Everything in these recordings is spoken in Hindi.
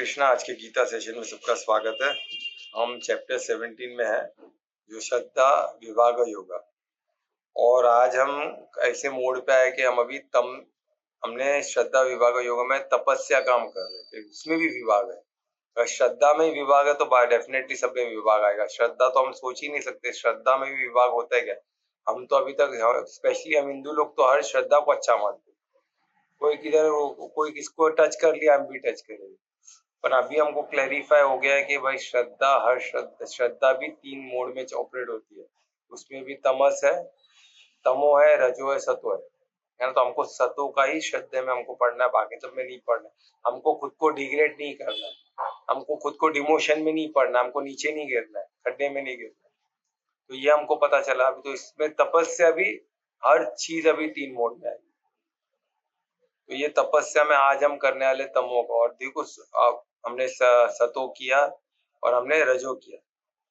कृष्णा। आज के गीता सेशन में सबका स्वागत है। हम चैप्टर 17 में है, जो श्रद्धा विभाग योगा। और आज हम ऐसे मोड पे आए कि हम अभी हमने श्रद्धा विभाग योगा में तपस्या काम कर रहे थे, उसमें भी विभाग है। अगर श्रद्धा में विभाग है तो बाय डेफिनेटली सब में विभाग आएगा। श्रद्धा तो हम सोच ही नहीं सकते, श्रद्धा में भी विभाग होता है क्या? हम तो अभी तक, स्पेशली हम हिंदू लोग तो हर श्रद्धा को अच्छा मानते हैं। कोई किधर कोई किसको टच कर लिया, हम भी टच करेंगे। पर अभी हमको क्लैरिफाई हो गया है कि भाई हर श्रद्धा भी 3 मोड में ऑपरेट होती है। उसमें भी तमस है, तमो है, रजो है, सतो है ना। तो हमको सतो का ही श्रद्धे में हमको पढ़ना है, बाकी सब में नहीं पढ़ना है। हमको खुद को डिग्रेड नहीं करना है, हमको खुद को डिमोशन में नहीं पढ़ना, हमको नीचे नहीं गिरना है, खड्डे में नहीं गिरना है। तो ये हमको पता चला। अभी तो इसमें तपस्या भी हर चीज अभी 3 मोड में है। तो ये तपस्या में आज हम करने वाले तमो का। और देखो, हमने सतो किया और हमने रजो किया।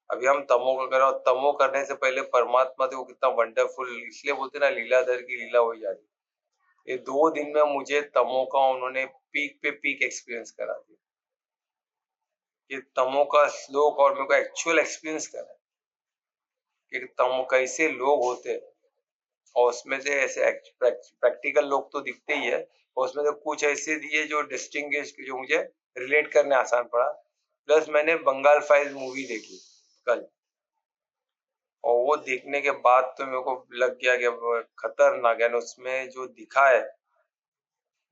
अभी हम तमो का करें, और तमो करने से पहले परमात्मा देखो कितना वंडरफुल, इसलिए बोलते ना लीलाधर की लीला हो जा रही। ये 2 दिन में मुझे तमो का उन्होंने पीक पे पीक एक्सपीरियंस करा दिया। ये तमो का श्लोक और मेरे को एक्चुअल एक्सपीरियंस करा कि तमो कैसे लोग होते हैं। और उसमें से ऐसे प्रैक्टिकल लोग तो दिखते ही है, और उसमें से कुछ ऐसे दिए जो डिस्टिंग्विश, जो मुझे रिलेट करने आसान पड़ा। प्लस मैंने बंगाल फाइल्स मूवी देखी कल, और वो देखने के बाद तो मेरे को लग गया कि खतरनाक है। उसमें जो दिखा है,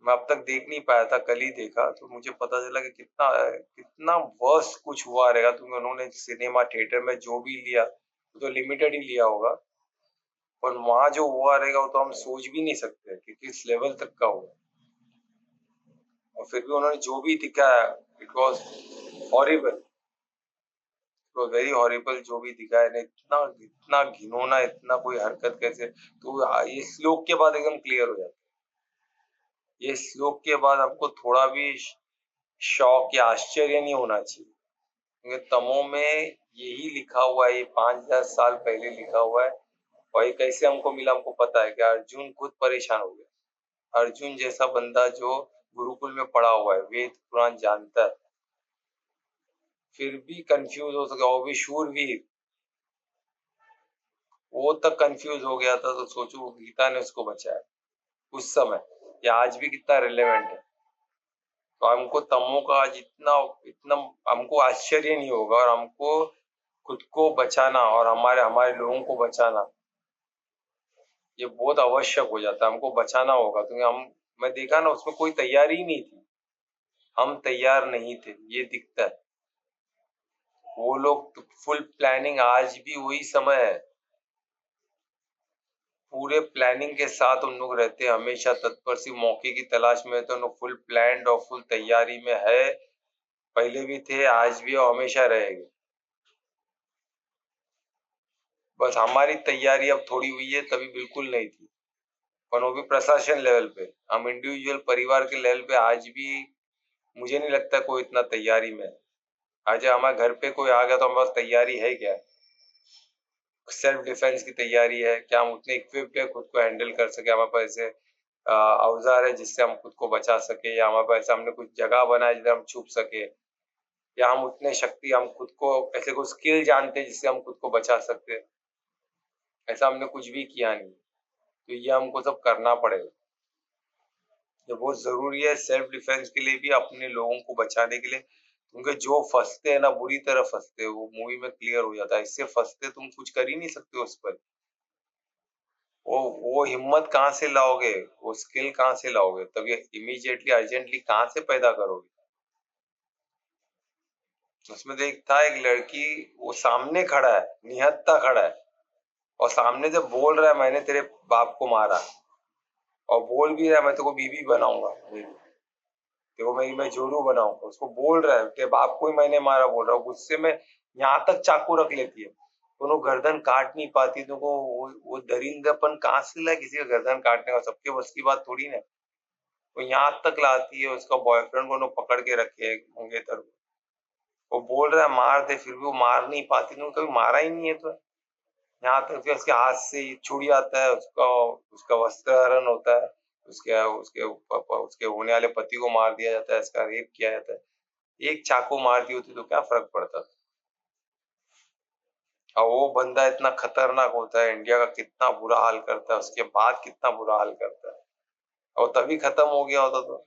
मैं अब तक देख नहीं पाया था, कल ही देखा, तो मुझे पता चला कि कितना कितना वर्स्ट कुछ हुआ रहेगा। तुम उन्होंने सिनेमा थिएटर में जो भी लिया तो लिमिटेड ही लिया होगा, और वहां जो हुआ रहेगा वो तो हम सोच भी नहीं सकते कि किस लेवल तक का होगा। और फिर भी उन्होंने जो भी दिखाया, it was horrible, very horrible. जो भी दिखाया ने, इतना इतना घिनौना, इतना कोई हरकत कैसे। तो ये श्लोक के बाद एकदम क्लियर हो जाता है। ये श्लोक के बाद हमको थोड़ा भी शौक या आश्चर्य नहीं होना चाहिए, क्योंकि तमो में यही लिखा हुआ है, ये 5000 साल पहले लिखा हुआ है। और ये कैसे हमको मिला, हमको पता है कि अर्जुन खुद परेशान हो गया। अर्जुन जैसा बंदा जो गुरुकुल में पढ़ा हुआ है, वेद पुराण जानता है, फिर भी कंफ्यूज हो सका। वो भी शूरवीर, वो तक कंफ्यूज हो गया था। तो सोचो गीता ने उसको बचाया उस समय। ये आज भी कितना रिलेवेंट है। तो हमको तमो का जितना इतना हमको आश्चर्य नहीं होगा, और हमको खुद को बचाना और हमारे हमारे लोगों को बचाना ये बहुत आवश्यक हो जाता है। हमको बचाना होगा, क्योंकि मैं देखा ना, उसमें कोई तैयारी ही नहीं थी। हम तैयार नहीं थे, ये दिखता है। वो लोग फुल प्लानिंग, आज भी वही समय है, पूरे प्लानिंग के साथ उन लोग रहते हैं, हमेशा तत्पर, सिर्फ मौके की तलाश में। तो उन लोग फुल प्लान्ड और फुल तैयारी में है, पहले भी थे, आज भी और हमेशा रहेंगे। बस हमारी तैयारी अब थोड़ी हुई है, तभी बिल्कुल नहीं थी। और वो भी प्रशासन लेवल पे, हम इंडिविजुअल परिवार के लेवल पे आज भी मुझे नहीं लगता कोई इतना तैयारी में है। आज हमारे घर पे कोई आ गया तो हमारे पास तैयारी है क्या? सेल्फ डिफेंस की तैयारी है क्या? हम उतने इक्विप्ड है खुद को हैंडल कर सके? हमारे पास ऐसे औजार है जिससे हम खुद को बचा सके, या हमारे पास हमने कुछ जगह बनाए जिससे हम छुप सके, या हम उतने शक्ति, हम खुद को ऐसे कोई स्किल जानते हैं जिससे हम खुद को बचा सकते हैं? ऐसा हमने कुछ भी किया नहीं। तो ये हमको सब करना पड़ेगा। ये बहुत जरूरी है सेल्फ डिफेंस के लिए भी, अपने लोगों को बचाने के लिए। क्योंकि जो फंसते हैं ना, बुरी तरह फंसते हैं, वो मूवी में क्लियर हो जाता है। इससे फंसते तुम कुछ कर ही नहीं सकते उस पर। वो हिम्मत कहाँ से लाओगे, वो स्किल कहाँ से लाओगे, तब ये इमीडिएटली अर्जेंटली कहाँ से पैदा करोगे? उसमें देख था एक लड़की, वो सामने खड़ा है, निहत्था खड़ा है, और सामने से बोल रहा है मैंने तेरे बाप को मारा, और बोल भी रहा है मैं तेरे को बीवी बनाऊंगा, देखो मैं जोरू बनाऊंगा। उसको बोल रहा है तेरे बाप को ही मैंने मारा, बोल रहा हूँ गुस्से में, यहाँ तक चाकू रख लेती है। दोनों गर्दन काट नहीं पाती, तो वो दरिंदापन कहाँ से ला किसी का गर्दन काटने का? सबके बस की बात थोड़ी ना। वो यहाँ तक लाती है, उसका बॉयफ्रेंड को पकड़ के रखे है मंगेतर को। वो बोल रहा है मार दे, फिर भी वो मार नहीं पाती, तो कभी मारा ही नहीं है। तो यहाँ तक कि उसके हाथ से छुड़ी आता है, उसका उसका वस्त्रहरण होता है, उसके उसके उसके होने वाले पति को मार दिया जाता है, इसका रेप किया जाता है। एक चाकू मार दी होती तो क्या फर्क पड़ता था। और वो बंदा इतना खतरनाक होता है, इंडिया का कितना बुरा हाल करता है, उसके बाद कितना बुरा हाल करता है, और तभी खत्म हो गया होता तो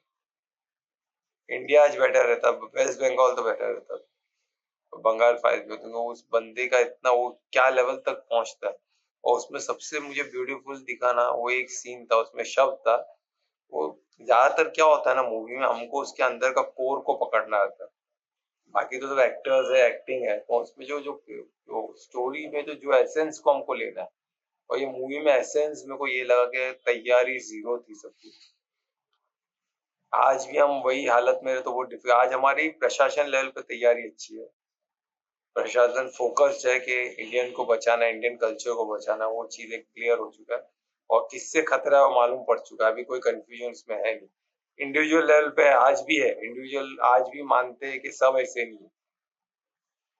इंडिया आज बेटर रहता, वेस्ट बंगाल तो बेटर रहता, तो बंगाल फाइल भी होती। उस बंदे का इतना वो क्या लेवल तक पहुंचता है। और उसमें सबसे मुझे ब्यूटीफुल दिखा ना, वो एक सीन था, उसमें शब्द था। वो ज्यादातर क्या होता है ना मूवी में, हमको उसके अंदर का कोर को पकड़ना रहता है, बाकी तो सब एक्टर्स है, एक्टिंग है, तो उसमें जो स्टोरी में जो एसेंस को हमको लेना है। और ये मूवी में एसेंस मेरे को ये लगा कि तैयारी जीरो थी सबकी। आज भी हम वही हालत में, तो वो आज हमारी प्रशासन लेवल पे तैयारी अच्छी है, प्रशासन फोकस्ड है कि इंडियन को बचाना, इंडियन कल्चर को बचाना, वो चीजें क्लियर हो चुका है। और किससे खतरा है वो मालूम पड़ चुका है, अभी कोई कंफ्यूजन इसमें है नहीं। इंडिविजुअल लेवल पे आज भी है, इंडिविजुअल आज भी मानते हैं कि सब ऐसे नहीं है,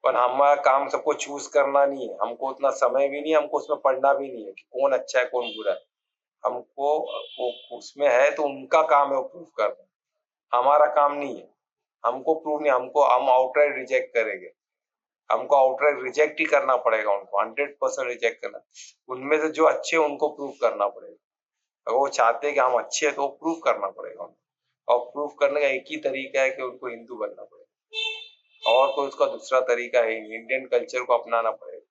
पर हमारा काम सबको चूज करना नहीं है, हमको उतना समय भी नहीं, हमको उसमें पढ़ना भी नहीं है कि कौन अच्छा है कौन बुरा है। हमको वो उसमें है तो उनका काम है वो प्रूव करना, हमारा काम नहीं है। हमको प्रूव नहीं, हमको हम आउटराइट रिजेक्ट करेंगे, हमको आउटराइट रिजेक्ट ही करना पड़ेगा, उनको 100% रिजेक्ट करना। उनमें से जो अच्छे हैं उनको प्रूव करना पड़ेगा, अगर वो चाहते हैं कि हम अच्छे हैं तो वो प्रूव करना पड़ेगा उनको। और प्रूव करने का एक ही तरीका है कि उनको हिंदू बनना पड़ेगा, और कोई उसका दूसरा तरीका है नहीं, इंडियन कल्चर को अपनाना पड़ेगा।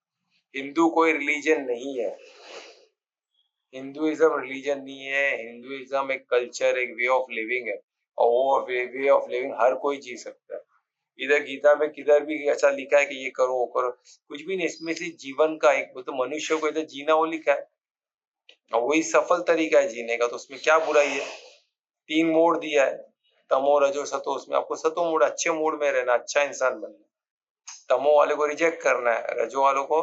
हिंदू कोई रिलीजन नहीं है, हिंदुइज्म रिलीजन नहीं है, हिंदुइज्म एक कल्चर, एक वे ऑफ लिविंग है। और वो वे ऑफ लिविंग हर कोई जी सकता है। इधर गीता में किधर भी ऐसा लिखा है कि ये करो वो करो, कुछ भी नहीं। इसमें से जीवन का एक वो तो मनुष्य को इधर जीना वो लिखा है, और वही सफल तरीका है जीने का, तो उसमें क्या बुराई है। 3 मोड़ दिया है, तमो रजो सतो, उसमें आपको सतो मोड़, अच्छे मूड में रहना, अच्छा इंसान बनना है। तमो वाले को रिजेक्ट करना है, रजो वालों को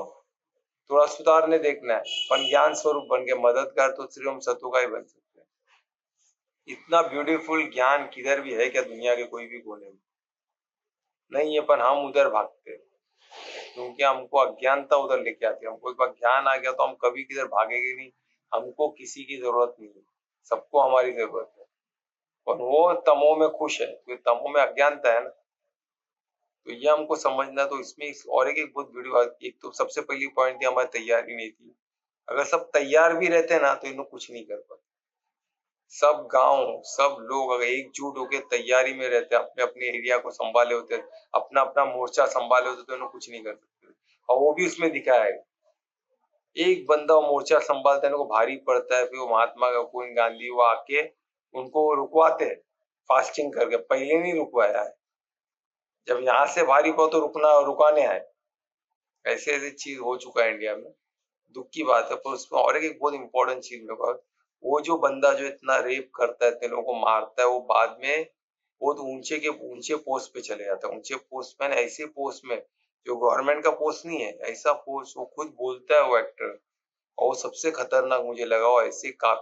थोड़ा सुधारने देखना है, पर ज्ञान स्वरूप बन के मददगार तो सिर्फ हम सतो का ही बन सकते हैं। इतना ब्यूटीफुल ज्ञान किधर भी है क्या दुनिया के कोई भी कोने में नहीं है, पर हम उधर भागते हैं क्योंकि हमको अज्ञानता उधर लेके आती है। हमको एक बार ज्ञान आ गया तो हम कभी किधर भागेंगे नहीं, हमको किसी की जरूरत नहीं है, सबको हमारी जरूरत है। और वो तमो में खुश है, तो तमो में अज्ञानता है ना, तो ये हमको समझना। तो इसमें और एक बहुत वीडियो, एक तो सबसे पहली पॉइंट थी हमारी तैयारी नहीं थी। अगर सब तैयार भी रहते ना तो इन्हों कुछ नहीं कर पाते। सब गांव, सब लोग अगर एकजुट होकर तैयारी में रहते, अपने अपने एरिया को संभाले होते, अपना अपना मोर्चा संभाले होते, तो इन्हों कुछ नहीं कर सकते। और वो भी उसमें दिखाया है, एक बंदा मोर्चा संभालता है, इनको भारी पड़ता है, फिर वो महात्मा कोई गांधी वो आके उनको रुकवाते हैं, फास्टिंग करके। पहले नहीं रुकवाया है, जब यहाँ से भारी पड़ो तो रुकाने आए। ऐसे ऐसी चीज हो चुका है इंडिया में, दुख की बात है। पर उसमें और एक बहुत इंपॉर्टेंट चीज मेरे को, वो जो बंदा जो इतना रेप करता है, इतने लोगों को मारता है, वो बाद में बहुत ऊंचे के ऊंचे पोस्ट पे चले जाता है। ऊंचे पोस्ट में, ऐसे पोस्ट में जो गवर्नमेंट का पोस्ट नहीं है, ऐसा पोस्ट वो खुद बोलता है वो एक्टर। और वो सबसे खतरनाक मुझे लगा, वो ऐसे का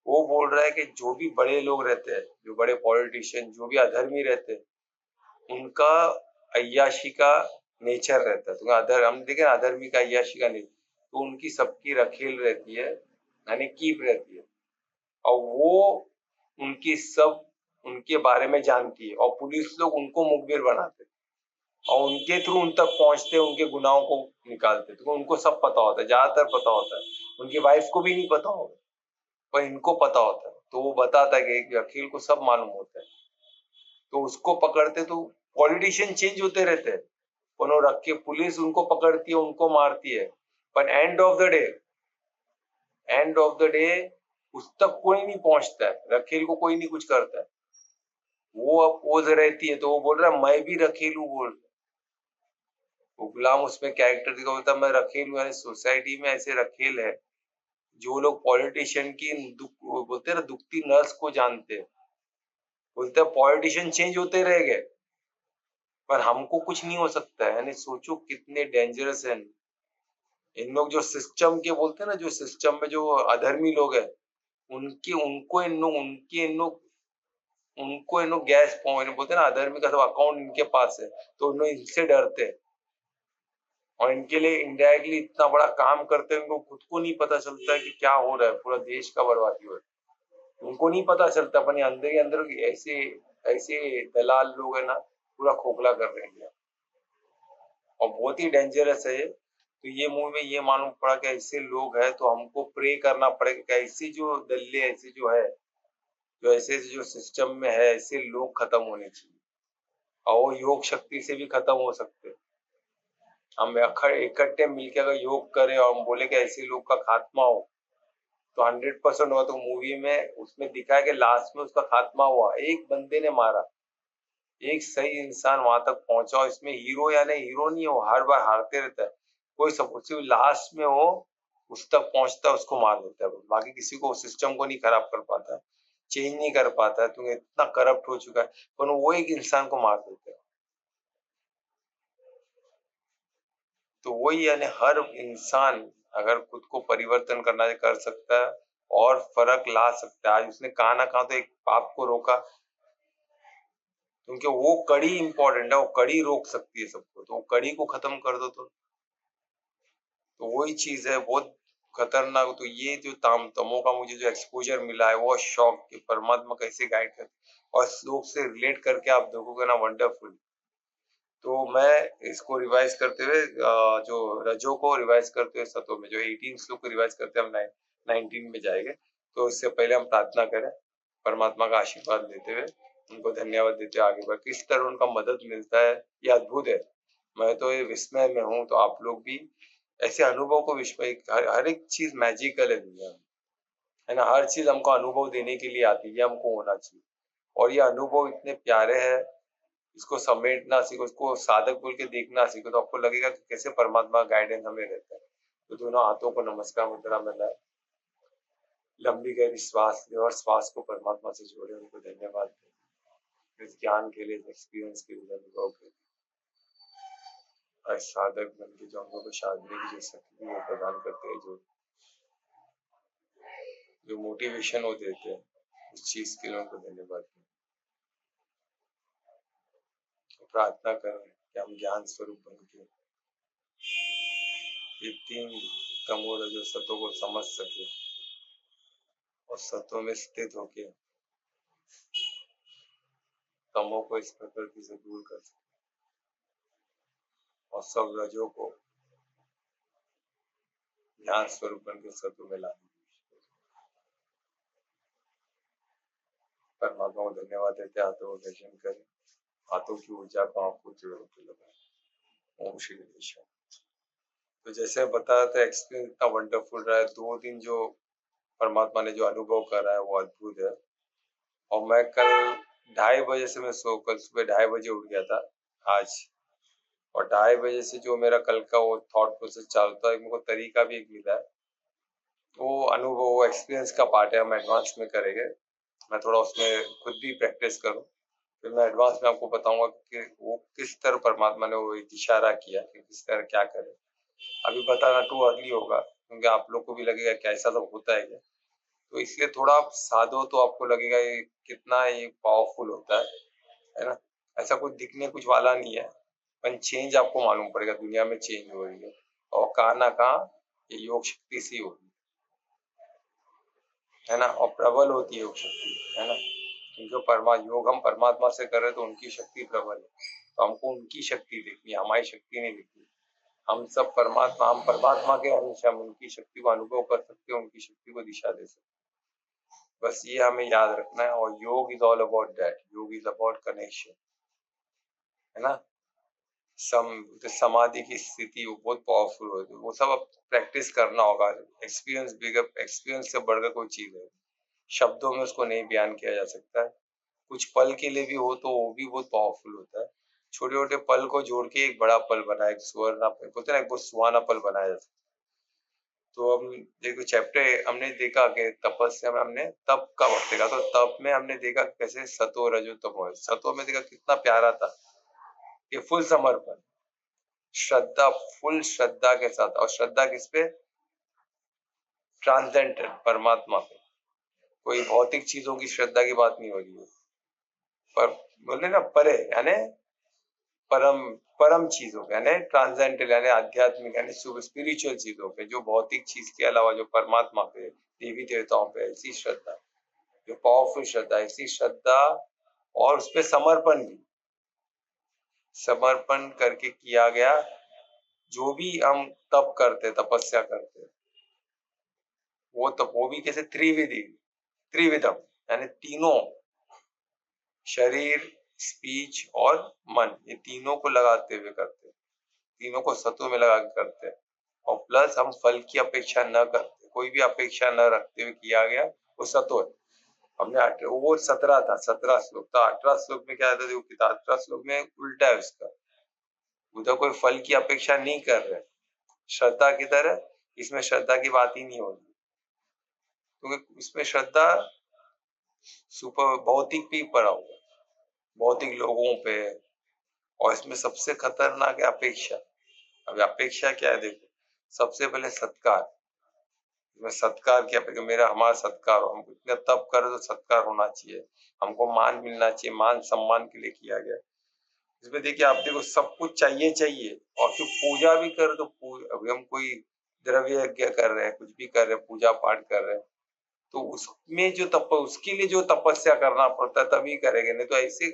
वो बोल रहा है कि जो भी बड़े लोग रहते हैं, जो बड़े पॉलिटिशियन, जो भी अधर्मी रहते हैं, उनका अय्याशी का नेचर रहता है। तो अधर हम देखें ना, अधर्मी का अय्याशी का नेचर, तो उनकी सबकी रखेल रहती है, यानी कीप रहती है। और वो उनकी सब उनके बारे में जानती है, और पुलिस लोग उनको मुखबिर बनाते हैं, और उनके थ्रू उन तक पहुंचते हैं, उनके गुनाहों को निकालते हैं। तो उनको सब पता होता है, ज्यादातर पता होता है। उनकी वाइफ को भी नहीं पता होगा, पर इनको पता होता है, तो वो बताता है कि वकील को सब मालूम होता है, तो उसको पकड़ते। तो पॉलिटिशियन चेंज होते रहते हैं, उन्होंने रख के पुलिस उनको पकड़ती है, उनको मारती है, पर एंड ऑफ द डे उस तक कोई नहीं पहुंचता है, रखेल को कोई नहीं कुछ करता है। वो अब पोज रहती है, तो वो बोल रहा है मैं भी रखेल हूँ, वो गुलाम उसमें कैरेक्टर दिखा, बोलता मैं रखेल हूँ। सोसाइटी में ऐसे रखेल है जो लोग पॉलिटिशियन की बोलते हैं ना, दुखती नर्स को जानते हैं। बोलते हैं पॉलिटिशियन चेंज होते रह गए, पर हमको कुछ नहीं हो सकता है। यानी सोचो कितने डेंजरस है इन लोग, जो सिस्टम के बोलते हैं ना, जो सिस्टम में जो अधर्मी लोग हैं, उनके उनको इन लोग उनके इन लोग उनको इन लोग गैस पॉइंट बोलते हैं ना, अधर्मी का सब अकाउंट इनके पास है, तो इन लोग इनसे डरते हैं, और इनके लिए इनडायरेक्टली इतना बड़ा काम करते हैं। उनको खुद को नहीं पता चलता है कि क्या हो रहा है, पूरा देश का बर्बादी हो रहा है, उनको नहीं पता चलता। अपने अंदर ही अंदर ऐसे ऐसे दलाल लोग है ना, पूरा खोखला कर देंगे और बहुत ही डेंजरस है ये। तो ये मूवी में ये मालूम पड़ा कि ऐसे लोग हैं तो हमको प्रे करना पड़ेगा कि ऐसी जो दल्ले ऐसी जो है, जो ऐसे जो सिस्टम में है, ऐसे लोग खत्म होने चाहिए और वो योग शक्ति से भी खत्म हो सकते हैं। हम इकट्ठे मिलकर अगर योग करें और हम बोले कि ऐसे लोग का खात्मा हो तो 100% हुआ। तो मूवी में उसमें दिखाया कि लास्ट में उसका खात्मा हुआ, एक बंदे ने मारा, एक सही इंसान वहां तक पहुंचा। इसमें हीरो या नहीं, हीरो नहीं हो, हर बार हारते रहता है, कोई सपोर्ट सिर्फ लास्ट में हो उस तक पहुंचता है, उसको मार देता है, बाकी किसी को सिस्टम को नहीं खराब कर पाता है, चेंज नहीं कर पाता है, तुम्हें इतना करप्ट हो चुका है, पर वो एक इंसान को मार देता है। तो वही यानी हर इंसान अगर खुद को परिवर्तन करना है कर सकता है और फर्क ला सकता है। आज उसने कहा ना कहा तो एक पाप को रोका, क्योंकि वो कड़ी इंपॉर्टेंट है, वो कड़ी रोक सकती है सबको, तो वो कड़ी को खत्म कर दो तो वही चीज है बहुत खतरनाक। तो ये जो ताम तमो का मुझे जो एक्सपोजर मिला है वो शौक कि परमात्मा कैसे गाइड करते और श्लोक से रिलेट करके आप देखोगे ना, वंडरफुल। तो मैं इसको रिवाइज करते हुए जो रजो को रिवाइज करते हुए सतो में जो 18 श्लोक को रिवाइज करते हैं, हम 19 में जाएंगे। तो इससे पहले हम प्रार्थना करें, परमात्मा का आशीर्वाद लेते हुए उनको धन्यवाद देते हुए आगे बढ़। किस तरह उनका मदद मिलता है ये अद्भुत है, मैं तो ये विस्मय में हूँ। तो आप लोग भी ऐसे अनुभव को विस्मय, हर एक चीज मैजिकल है दुनिया में, है ना, हर चीज हमको अनुभव देने के लिए आती है, हमको होना चाहिए। और ये अनुभव इतने प्यारे हैं, इसको समेटना सीखो, इसको साधक बोल के देखना सीखो, तो आपको लगेगा कि कैसे परमात्मा गाइडेंस हमें रहता है। तो दोनों हाथों को नमस्कार मुद्रा में लाए, लंबी गहरी श्वास ले और श्वास को परमात्मा से जोड़े, उनको धन्यवाद दें इस ज्ञान के लिए, इस एक्सपीरियंस के लिए, अनुभव के लिए। और साधक बन के जो हम लोग को साधने की जो शक्ति वो प्रदान करते हैं, जो जो मोटिवेशन वो देते हैं, उस चीज के लिए उनको धन्यवाद दें। प्रार्थना करें कि हम ज्ञान स्वरूप बन के ये तीन तमो रजो सतों को समझ सके और सतों में स्थित होके तमो को इस प्रकृति से दूर कर सके और सब रजों को ज्ञान स्वरूप बन के सतों में लाने। परमात्मा को धन्यवाद देते, हाथों को दर्शन करें, हाथों की ऊर्जा को आपको जोड़ों पे लगाए। ओम श्री कृष्ण। तो जैसे बताया था, एक्सपीरियंस इतना वंडरफुल रहा है, 2 दिन जो परमात्मा ने जो अनुभव करा है वो अद्भुत है। और मैं कल 2:30 बजे से मैं कल सुबह 2:30 बजे उठ गया था आज, और 2:30 बजे से जो मेरा कल का वो थॉट प्रोसेस चलता है, मेरे को तरीका भी एक मिला है, वो अनुभव वो एक्सपीरियंस का पार्ट है, हम एडवांस में करेंगे। मैं थोड़ा उसमें खुद भी प्रैक्टिस करूँ, फिर मैं एडवांस में आपको बताऊंगा कि वो किस तरह परमात्मा ने वो एक इशारा किया कि किस तरह क्या करे। अभी बताना टू अर्ली होगा, क्योंकि आप लोग को भी लगेगा कि ऐसा सब होता है क्या, तो इसलिए थोड़ा आप साधो तो आपको लगेगा ये कितना ये पावरफुल होता है ना। ऐसा कुछ दिखने कुछ वाला नहीं है, पर चेंज आपको मालूम पड़ेगा, दुनिया में चेंज हो रही है और कहाँ ना कहाँ ये योग शक्ति सी होगी, है ना, और प्रबल होती है योग शक्ति, है ना, क्योंकि योग हम परमात्मा से कर रहे तो उनकी शक्ति प्रबल है, तो हमको उनकी शक्ति देखनी है, हमारी शक्ति नहीं देखनी। हम सब परमात्मा, हम परमात्मा के अंश, हम उनकी शक्ति को अनुभव कर सकते हैं, उनकी शक्ति को दिशा दे सकते हैं, बस ये हमें याद रखना है। और योग इज ऑल अबाउट दैट, योग इज अबाउट कनेक्शन, है ना। समाधि की स्थिति वो बहुत पावरफुल होती है, वो सब अब प्रैक्टिस करना होगा। एक्सपीरियंस बिगर, एक्सपीरियंस से बढ़कर कोई चीज है, शब्दों में उसको नहीं बयान किया जा सकता है। कुछ पल के लिए भी हो तो वो भी बहुत पावरफुल होता है। छोटे छोटे पल को जोड़ के एक बड़ा पल बनाया, एक सुवर्ण पल बोलते हैं ना, एक बहुत सुहाना पल बनाया जा सकता है। तो हम देखो चैप्टर हमने देखा कि तपस्या में हमने तप का वक्त देखा, तो तप में हमने देखा कैसे सतो रजो तमो, सतो में देखा कितना प्यारा था ये फुल समर्पण, श्रद्धा, फुल श्रद्धा के साथ। और श्रद्धा किस पे? ट्रांसेंडेंटल, परमात्मा पे। कोई भौतिक चीजों की श्रद्धा की बात नहीं हो रही है, पर बोले ना परे, यानी परम, परम चीजों पे, यानी ट्रांसेंडेंटल, यानी आध्यात्मिक, यानी स्पिरिचुअल चीजों पे, जो भौतिक चीज के अलावा जो परमात्मा पे, देवी देवताओं पे, ऐसी श्रद्धा, जो पावरफुल श्रद्धा, ऐसी श्रद्धा और उस पे समर्पण भी, समर्पण करके किया गया। जो भी हम तप करते, तपस्या करते, वो भी कैसे त्रिविधम, यानी तीनों, शरीर, स्पीच और मन, ये तीनों को लगाते हुए करते, तीनों को सत्व में लगा के करते, और प्लस हम फल की अपेक्षा न करते, कोई भी अपेक्षा न रखते हुए किया गया, वो सत्व है। हमने वो 17 था, 17 श्लोक था। 18 श्लोक में क्या था, देखो 18 श्लोक में उल्टा है उसका, उधर कोई फल की अपेक्षा नहीं कर रहे, श्रद्धा किधर है, इसमें श्रद्धा की बात ही नहीं होगी, क्योंकि इसमें श्रद्धा सुपर भौतिक पे पड़ा हुआ, भौतिक लोगों पे, और इसमें सबसे खतरनाक है अपेक्षा। अब अपेक्षा क्या है, देखो सबसे पहले सत्कार, इसमें सत्कार की अपेक्षा, मेरा हमारा सत्कार हो, हम इतना तप करें तो सत्कार होना चाहिए, हमको मान मिलना चाहिए, मान सम्मान के लिए किया गया। इसमें देखिए, आप देखो सब कुछ चाहिए चाहिए, और फिर पूजा भी कर तो अभी हम कोई द्रव्य यज्ञ कर रहे हैं, कुछ भी कर रहे हैं, पूजा पाठ कर रहे हैं, तो उसमें जो उसके लिए जो तपस्या करना पड़ता है तभी करेंगे, नहीं तो ऐसे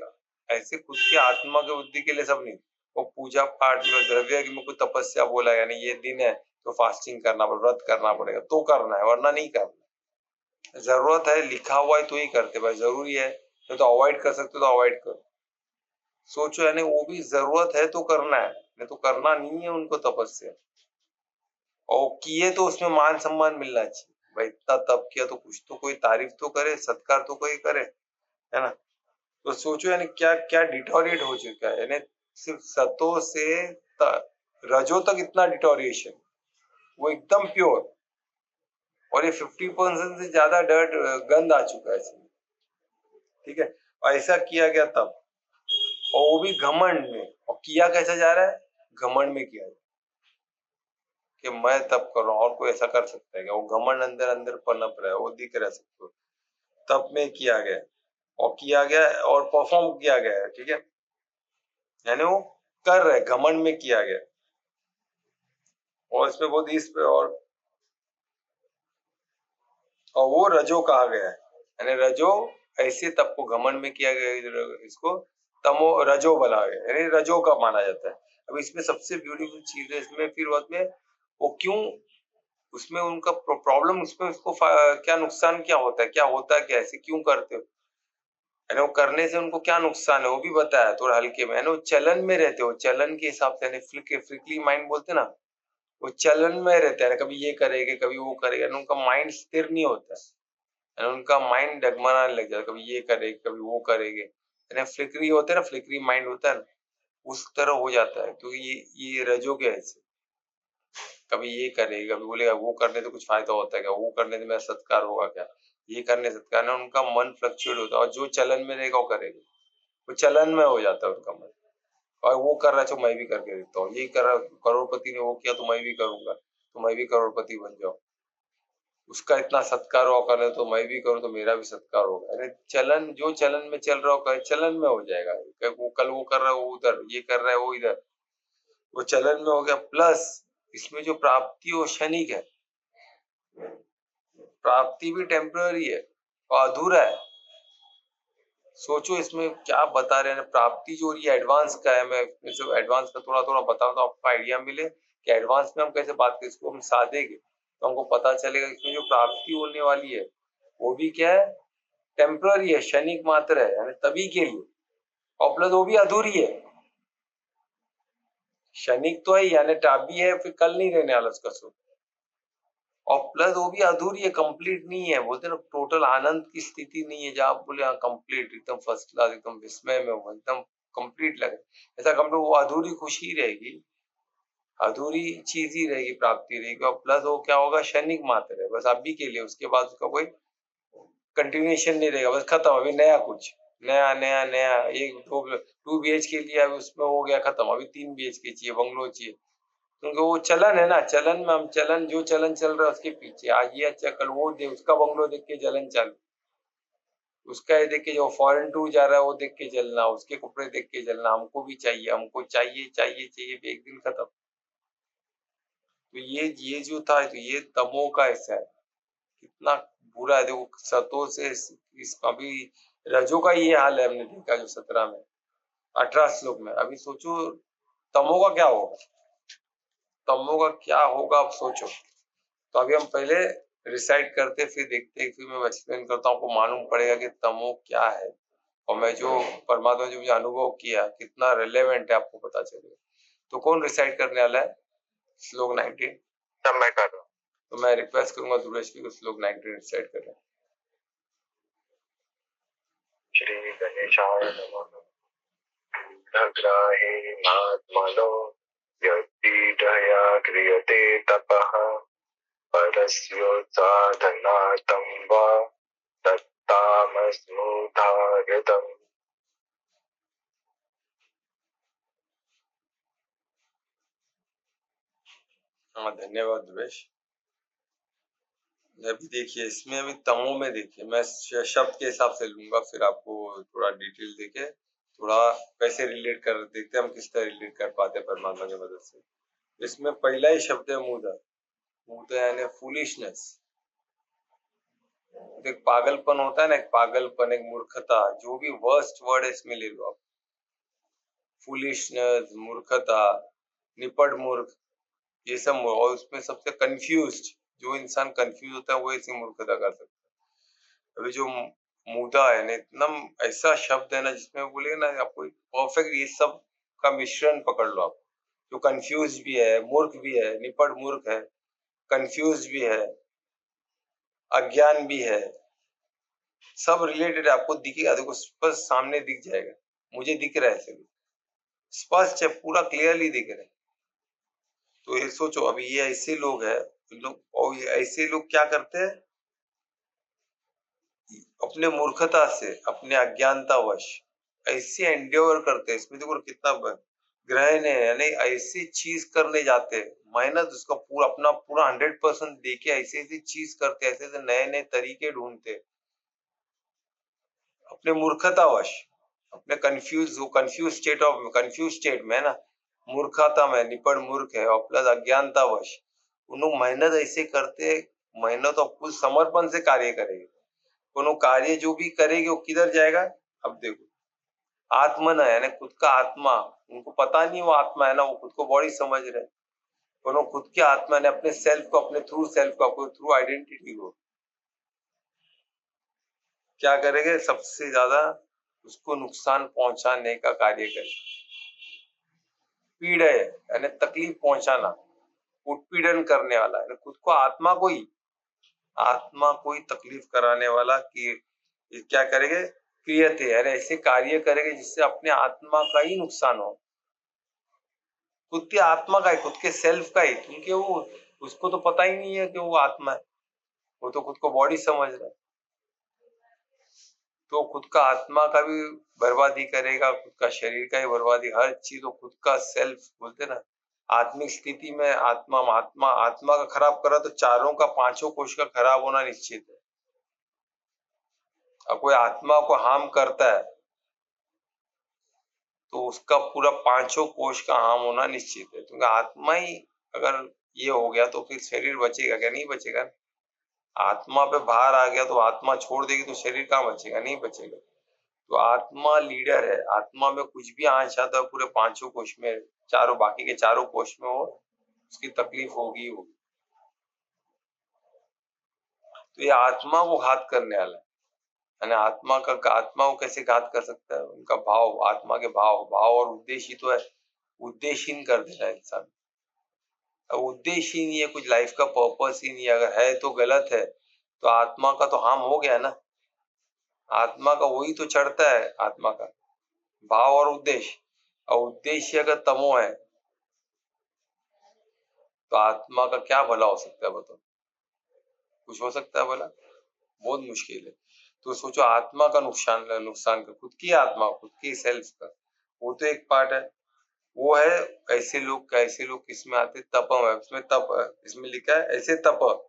ऐसे खुद की आत्मा की बुद्धि के लिए सब नहीं। वो पूजा पाठ में द्रव्य में कोई तपस्या बोला, यानी ये दिन है तो फास्टिंग करना पड़ेगा, व्रत करना पड़ेगा तो करना है, वरना नहीं करना। जरूरत है, लिखा हुआ है तो ही करते भाई, जरूरी है नहीं तो अवॉइड कर सकते तो अवॉइड करो। सोचो, यानी वो भी जरूरत है तो करना है, नहीं तो करना नहीं है उनको तपस्या, और किए तो उसमें मान सम्मान मिलना चाहिए भाई, इतना तप किया तो कुछ तो कोई तारीफ तो करे, सत्कार तो कोई करे, है ना। तो सोचो यानी क्या क्या डिटोरिएट हो चुका है, यानी सिर्फ सतो से रजो तक इतना डिटोरिएशन, वो एकदम प्योर, और ये 50% से ज्यादा डर्ट, गंद आ चुका है इसमें, ठीक है। ऐसा किया गया तब, और वो भी घमंड में, और किया कैसा जा रहा है, घमंड में किया जाए कि मैं तब कर रहा हूँ और कोई ऐसा कर सकता है क्या, वो घमंड अंदर अंदर पनप रहा है, वो दिख रहा है सबको, तब में किया गया, और किया गया और परफॉर्म किया गया है, ठीक है, यानी वो कर रहे, घमंड में किया गया, और इसमें बहुत इस पे, और वो रजो कहा गया है, यानी रजो ऐसे तब को घमंड में किया गया, इसको तमो रजो बोला गया, यानी रजो का माना जाता है। अब इसमें सबसे ब्यूटीफुल चीज है इसमें, फिर बाद में वो क्यों, उसमें उनका प्रॉब्लम, उसमें उसको क्या नुकसान क्या होता है, क्या होता है, क्या ऐसे क्यों करते हो, यानी वो करने से उनको क्या नुकसान है वो भी बताया थोड़ा हल्के में, यानी वो चलन में रहते हो, चलन के हिसाब से, यानी फ्रिकली माइंड बोलते ना, वो चलन में रहते हैं, कभी ये करेंगे कभी वो करेगा, उनका माइंड स्थिर नहीं होता है, उनका माइंड डगमगाने लग जाता है, कभी ये करेगा कभी वो करेंगे, यानी फ्लिकरी होता है ना, फ्लिकरी माइंड होता है ना, उस तरह हो जाता है। तो ये रजो के ऐसे, कभी ये करेगा कभी बोलेगा वो करने से कुछ फायदा होता है क्या, वो करने से मेरा सत्कार होगा क्या, ये करने से सत्कार ना, उनका मन फ्लक्चुएट होता है, और जो चलन में रहेगा वो करेगा, वो चलन में हो जाता है उनका मन, और वो कर रहा है तो मैं भी करके देखता हूँ, ये कर रहा, करोड़पति ने वो किया तो मैं भी करूंगा, तो मैं भी करोड़पति बन जाऊं, उसका इतना सत्कार हो करे तो मैं भी करूं तो मेरा भी सत्कार होगा, अरे चलन, जो चलन में चल रहा हो चलन में हो जाएगा, वो कल वो कर रहा है वो उधर, ये कर रहा है वो इधर, वो चलन में हो गया। प्लस इसमें जो प्राप्ति वो क्षणिक है, प्राप्ति भी टेम्पररी है और अधूरा है। सोचो इसमें क्या बता रहे हैं, प्राप्ति जो ये एडवांस का है, मैं इसमें एडवांस का थोड़ा थोड़ा बताऊं तो आपको आइडिया मिले कि एडवांस में हम कैसे बात करें, इसको हम साधेंगे तो हमको पता चलेगा इसमें जो प्राप्ति होने वाली है वो भी क्या है, टेम्पररी है, क्षणिक मात्र है, यानी तभी के लिए, और प्लस वो भी अधूरी है, क्षणिक तो है यानी टाबी है, फिर कल नहीं रहने वाला उसका सुख, और प्लस वो भी अधूरी है, कंप्लीट नहीं है, बोलते ना टोटल आनंद की स्थिति नहीं है जहाँ आप बोले हाँ कंप्लीट एकदम फर्स्ट क्लास एकदम विस्मय में हो एकदम कंप्लीट लगे, ऐसा कंप्लीट, वो अधूरी खुशी रहेगी, अधूरी चीज ही रहेगी, प्राप्ति रहेगी, और प्लस वो क्या होगा, क्षणिक मात्र है बस अभी के लिए, उसके बाद उसका कोई कंटिन्यूएशन नहीं रहेगा, बस खत्म, अभी नया कुछ, नया नया नया, एक दो 2 BHK के लिए अभी उसमें हो गया खत्म, अभी 3 BHK चाहिए, बंगलो चाहिए, क्योंकि वो चलन है ना, चलन में हम, चलन जो चलन चल रहा है उसके पीछे, आज ये अच्छा कल वो दे, उसका बंगलो देख के चलन चालू, उसका ये देख के जो फॉरेन टूर जा रहा है वो देख के चलना, उसके कपड़े देख के चलना, हमको भी चाहिए, हमको चाहिए चाहिए चाहिए, एक दिन खत्म। तो ये जो था, तो ये तमो का हिस्सा है, कितना बुरा है, देखो सतो से इसका भी, रजो का ये हाल है, हमने देखा जो 17 में, 18 श्लोक में। अभी सोचो तमो का क्या होगा, तमो का क्या होगा, अब सोचो। तो अभी हम पहले रिसाइट करते फिर देखते, फिर मैं एक्सप्लेन करता हूँ, आपको मालूम पड़ेगा कि तमो क्या है, और मैं जो परमात्मा जो मुझे अनुभव किया कितना रिलेवेंट है आपको पता चलेगा। तो कौन रिसाइट करने वाला है श्लोक 19? तब मैं कर रहा हूँ, तो मैं रिक्वेस्ट करूंगा दुर्गेश को श्लोक 19 रिसाइट करें। श्री गणेशाय नमः। ग्राहे महात्मनो यद्दीढया क्रियते तपः परस्योत्साधनार्थं वा तत्तामस्मुधारतम्। हाँ धन्यवाद दुर्गेश। अभी देखिए इसमें, अभी तमो में देखिए, मैं शब्द के हिसाब से लूंगा, फिर आपको थोड़ा डिटेल देके थोड़ा कैसे रिलेट कर देखते हैं हम, किस तरह रिलेट कर पाते हैं परमात्मा की मदद से। इसमें पहला ही शब्द है मूढ़। मूढ़ यानी फूलिशनेस। एक पागलपन होता है ना, एक पागलपन, एक मूर्खता, जो भी वर्स्ट वर्ड है इसमें ले लो आप। फूलिशनेस, मूर्खता, निपट मूर्ख, ये सब। और उसमें सबसे कंफ्यूज्ड, जो इंसान कंफ्यूज होता है वो इसी मूर्खता कर सकता है। अभी जो मूढ़ा है ना, इतना ऐसा शब्द है ना जिसमें बोले ना आपको परफेक्ट ये सब का मिश्रण पकड़ लो आप। जो कंफ्यूज भी है, मूर्ख भी है, निपट मूर्ख है, कंफ्यूज भी है, अज्ञान भी है, सब रिलेटेड आपको दिखेगा। देखो स्पष्ट सामने दिख जाएगा, मुझे दिख रहा है सभी स्पष्ट है, पूरा क्लियरली दिख रहा है। तो ये सोचो, अभी ये ऐसे लोग हैं लोग, और ये ऐसे लोग क्या करते हैं, अपने मूर्खता से, अपने अज्ञानतावश ऐसे एंडेवर करते हैं। इसमें देखो कितना ग्रहण है, यानी ऐसी चीज करने जाते हैं, मेहनत उसका पूरा अपना पूरा 100% देके ऐसी ऐसी चीज करते, ऐसे ऐसे नए नए तरीके ढूंढते अपने मूर्खतावश, अपने कंफ्यूज स्टेट में है ना, मूर्खता में, निपट मूर्ख है, और प्लस अज्ञानतावश उन लोग मेहनत ऐसे करते, मेहनत और कुछ समर्पण से कार्य करेंगे। कोनो कार्य जो भी करेंगे वो किधर जाएगा, अब देखो आत्मन है यानी खुद का आत्मा, उनको पता नहीं वो आत्मा है ना, वो खुद को बॉडी समझ रहे हैं। कोनो खुद की आत्मा ने अपने सेल्फ को, अपने थ्रू सेल्फ को, अपने थ्रू आइडेंटिटी को क्या करेंगे, सबसे ज्यादा उसको नुकसान पहुंचाने का कार्य करें। पीड़ है यानी तकलीफ पहुंचाना, उत्पीड़न करने वाला है खुद को, आत्मा को ही तकलीफ कराने वाला कि ये क्या करेंगे, क्रियते यानी ऐसे कार्य करेंगे जिससे अपने आत्मा का ही नुकसान हो, खुद की आत्मा का ही, खुद के सेल्फ का ही, क्योंकि वो उसको तो पता ही नहीं है कि वो आत्मा है, वो तो खुद को बॉडी समझ रहा है। तो खुद का आत्मा का भी बर्बादी करेगा, खुद का शरीर का ही बर्बादी, हर चीज, तो खुद का सेल्फ बोलते ना, आत्मिक स्थिति में आत्मा आत्मा आत्मा का खराब करा तो चारों का, पांचों कोश का खराब होना निश्चित है। अब कोई आत्मा को हार्म करता है तो उसका पूरा पांचों कोश का हार्म होना निश्चित है, क्योंकि आत्मा ही अगर ये हो गया तो फिर शरीर बचेगा क्या, नहीं बचेगा। आत्मा पे भार आ गया तो आत्मा छोड़ देगी तो शरीर कहाँ बचेगा, नहीं बचेगा। तो आत्मा लीडर है, आत्मा में कुछ भी आंच आता है पूरे पांचों कोश में, चारों बाकी के चारों कोश में वो उसकी तकलीफ होगी होगी। तो ये आत्मा को घात करने वाला है ना, आत्मा को कैसे घात कर सकता है, उनका भाव, आत्मा के भाव और उद्देश्य ही तो है, उद्देश्यहीन कर देना इंसान। अब उद्देश्य ही नहीं है, कुछ लाइफ का पर्पस ही नहीं है, अगर है तो गलत है, तो आत्मा का तो हार्म हो गया ना, आत्मा का वही तो चढ़ता है, आत्मा का भाव और उद्देश्य। और उद्देश्य अगर तमो है तो आत्मा का क्या भला हो सकता है, बताओ, कुछ हो सकता है भला, बहुत मुश्किल है। तो सोचो आत्मा का नुकसान का, खुद की आत्मा, खुद की सेल्फ का, वो तो एक पार्ट है, वो है। ऐसे लोग किसमें आते, तपम है, इसमें तप है, इसमें लिखा है ऐसे तप,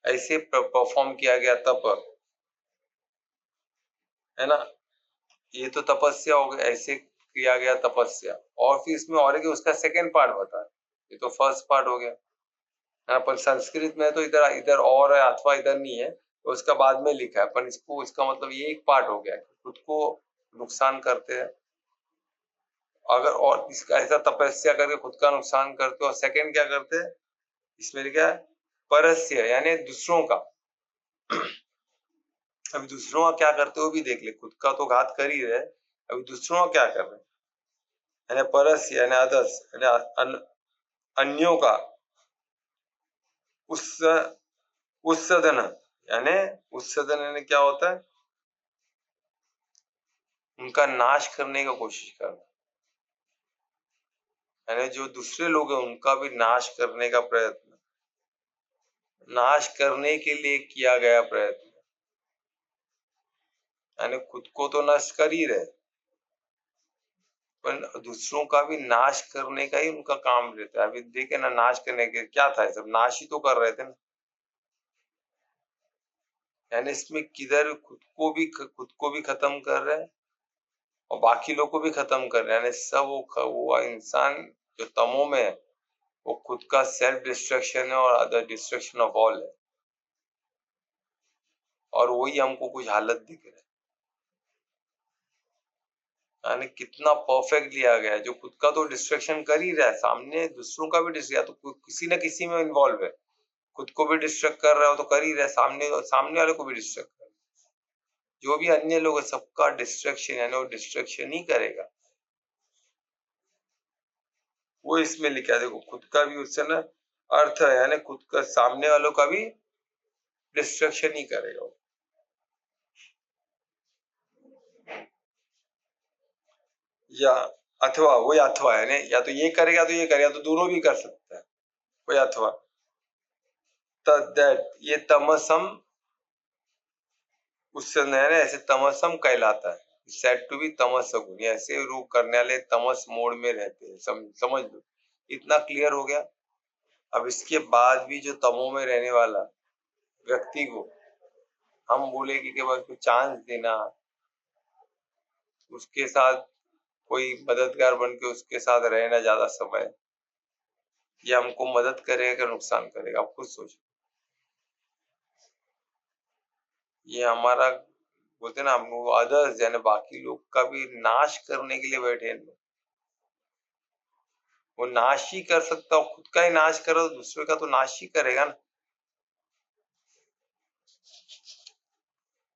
ऐसे परफॉर्म किया गया तप, है ना, ये तो तपस्या हो गया, ऐसे किया गया तपस्या। और फिर इसमें और है कि उसका सेकेंड पार्ट बता है, ये तो फर्स्ट पार्ट हो गया है, पर संस्कृत में तो इधर इधर और है अथवा इधर नहीं है, तो उसका बाद में लिखा है, पर इसको, इसका मतलब ये एक पार्ट हो गया, खुद को नुकसान करते हैं, अगर और इसका ऐसा तपस्या करके खुद का नुकसान करते हो, और सेकंड क्या करते हैं इसमें क्या है, परस्य यानी दूसरों का। अभी दूसरों का क्या करते हो भी देख ले, खुद का तो घात कर ही रहे, अभी दूसरों का क्या कर रहे हैं, यानी परस्य यानी अदर्स यानी अन्यों का, उस उत्सदन यानी उत्सदन यानी क्या होता है, उनका नाश करने का कोशिश करना, यानी जो दूसरे लोग हैं उनका भी नाश करने का प्रयत्न, नाश करने के लिए किया गया प्रयत्न, यानी खुद को तो नष्ट कर ही रहे, पर दूसरों का भी नाश करने का ही उनका काम रहता है। अभी देखे ना, नाश करने के क्या था, सब नाश ही तो कर रहे थे ना, यानी इसमें किधर खुद को भी खत्म कर रहे हैं और बाकी लोग को भी खत्म कर रहे हैं, यानी सब वो इंसान जो तमो में है वो खुद का सेल्फ डिस्ट्रक्शन है और अदर डिस्ट्रक्शन ऑफ ऑल है, और वही हमको कुछ हालत दिख रहा है, यानी कितना परफेक्टली आ गया है, जो खुद का तो डिस्ट्रक्शन कर ही रहा है, सामने दूसरों का भी डिस्ट्रक्ट, तो किसी न किसी में इन्वॉल्व है, खुद को भी डिस्ट्रक्ट कर रहा हो तो कर ही रहा है, सामने वाले को भी डिस्ट्रक्ट कर, जो भी अन्य लोग है सबका डिस्ट्रक्शन, यानी वो डिस्ट्रक्शन ही करेगा, वो इसमें लिखा है। देखो खुद का भी उससे ना अर्थ है, यानी खुद का सामने वालों का भी डिस्ट्रक्शन ही करेगा, या अथवा वही अथवा है, या तो ये करेगा तो ये करेगा, तो दोनों भी कर सकता है, वही अथवा दैट, ये तमसम उससे नहरे ऐसे तमसम कहलाता है, सेड टू बी तमस गुण, ऐसे रूप करने वाले तमस मोड में रहते हैं, समझ लो, इतना क्लियर हो गया। अब इसके बाद भी जो तमो में रहने वाला व्यक्ति को हम बोले कि केवल उसको चांस देना, उसके साथ कोई मददगार बन के उसके साथ रहना ज्यादा समय, ये हमको मदद करेगा कि नुकसान करेगा, आप खुद सोचो। ये हमारा बोलते ना हम लोग अदर्स यानी बाकी लोग का भी नाश करने के लिए बैठे हैं लोग, वो नाश ही कर सकता हो, खुद का ही नाश करो तो दूसरे का तो नाश ही करेगा ना।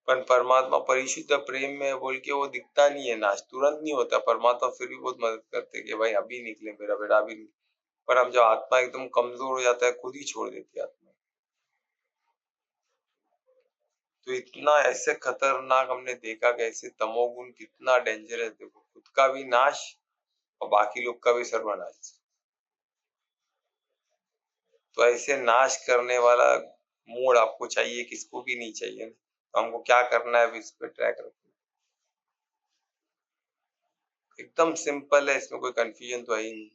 पर परमात्मा परिशुद्ध प्रेम में बोल के वो दिखता नहीं है, नाश तुरंत नहीं होता, परमात्मा फिर भी बहुत मदद करते कि भाई अभी निकले मेरा बेटा अभी निकले। पर हम जब आत्मा एकदम कमजोर हो जाता है खुद ही छोड़ देती है आत्मा, तो इतना ऐसे खतरनाक हमने देखा कि ऐसे तमोगुण कितना डेंजर है, देखो खुद का भी नाश और बाकी लोग का भी सर्वनाश, तो ऐसे नाश करने वाला मूड आपको चाहिए, किसको भी नहीं चाहिए, तो हमको क्या करना है अभी इस पे ट्रैक रखना, एकदम सिंपल है, इसमें कोई कंफ्यूजन तो है ही नहीं।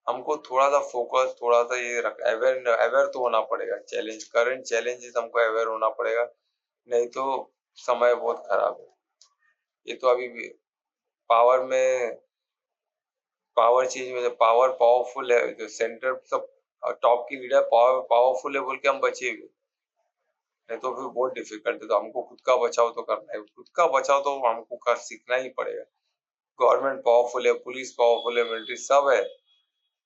हमको थोड़ा सा फोकस, थोड़ा सा ये रख, अवेयर अवेयर तो होना पड़ेगा, चैलेंज करंट चैलेंजेस हमको अवेयर होना पड़ेगा, नहीं तो समय बहुत खराब है। ये तो अभी भी पावर में पावर चीज में पावर पावरफुल है, जो सेंटर सब टॉप की लीडर पावरफुल है बोल के हम बचे हुए, नहीं तो फिर बहुत डिफिकल्ट है, तो हमको खुद का बचाव तो करना है, खुद का बचाव तो हमको कर सीखना ही पड़ेगा। गवर्नमेंट पावरफुल है, पुलिस पावरफुल है, मिलिट्री सब है,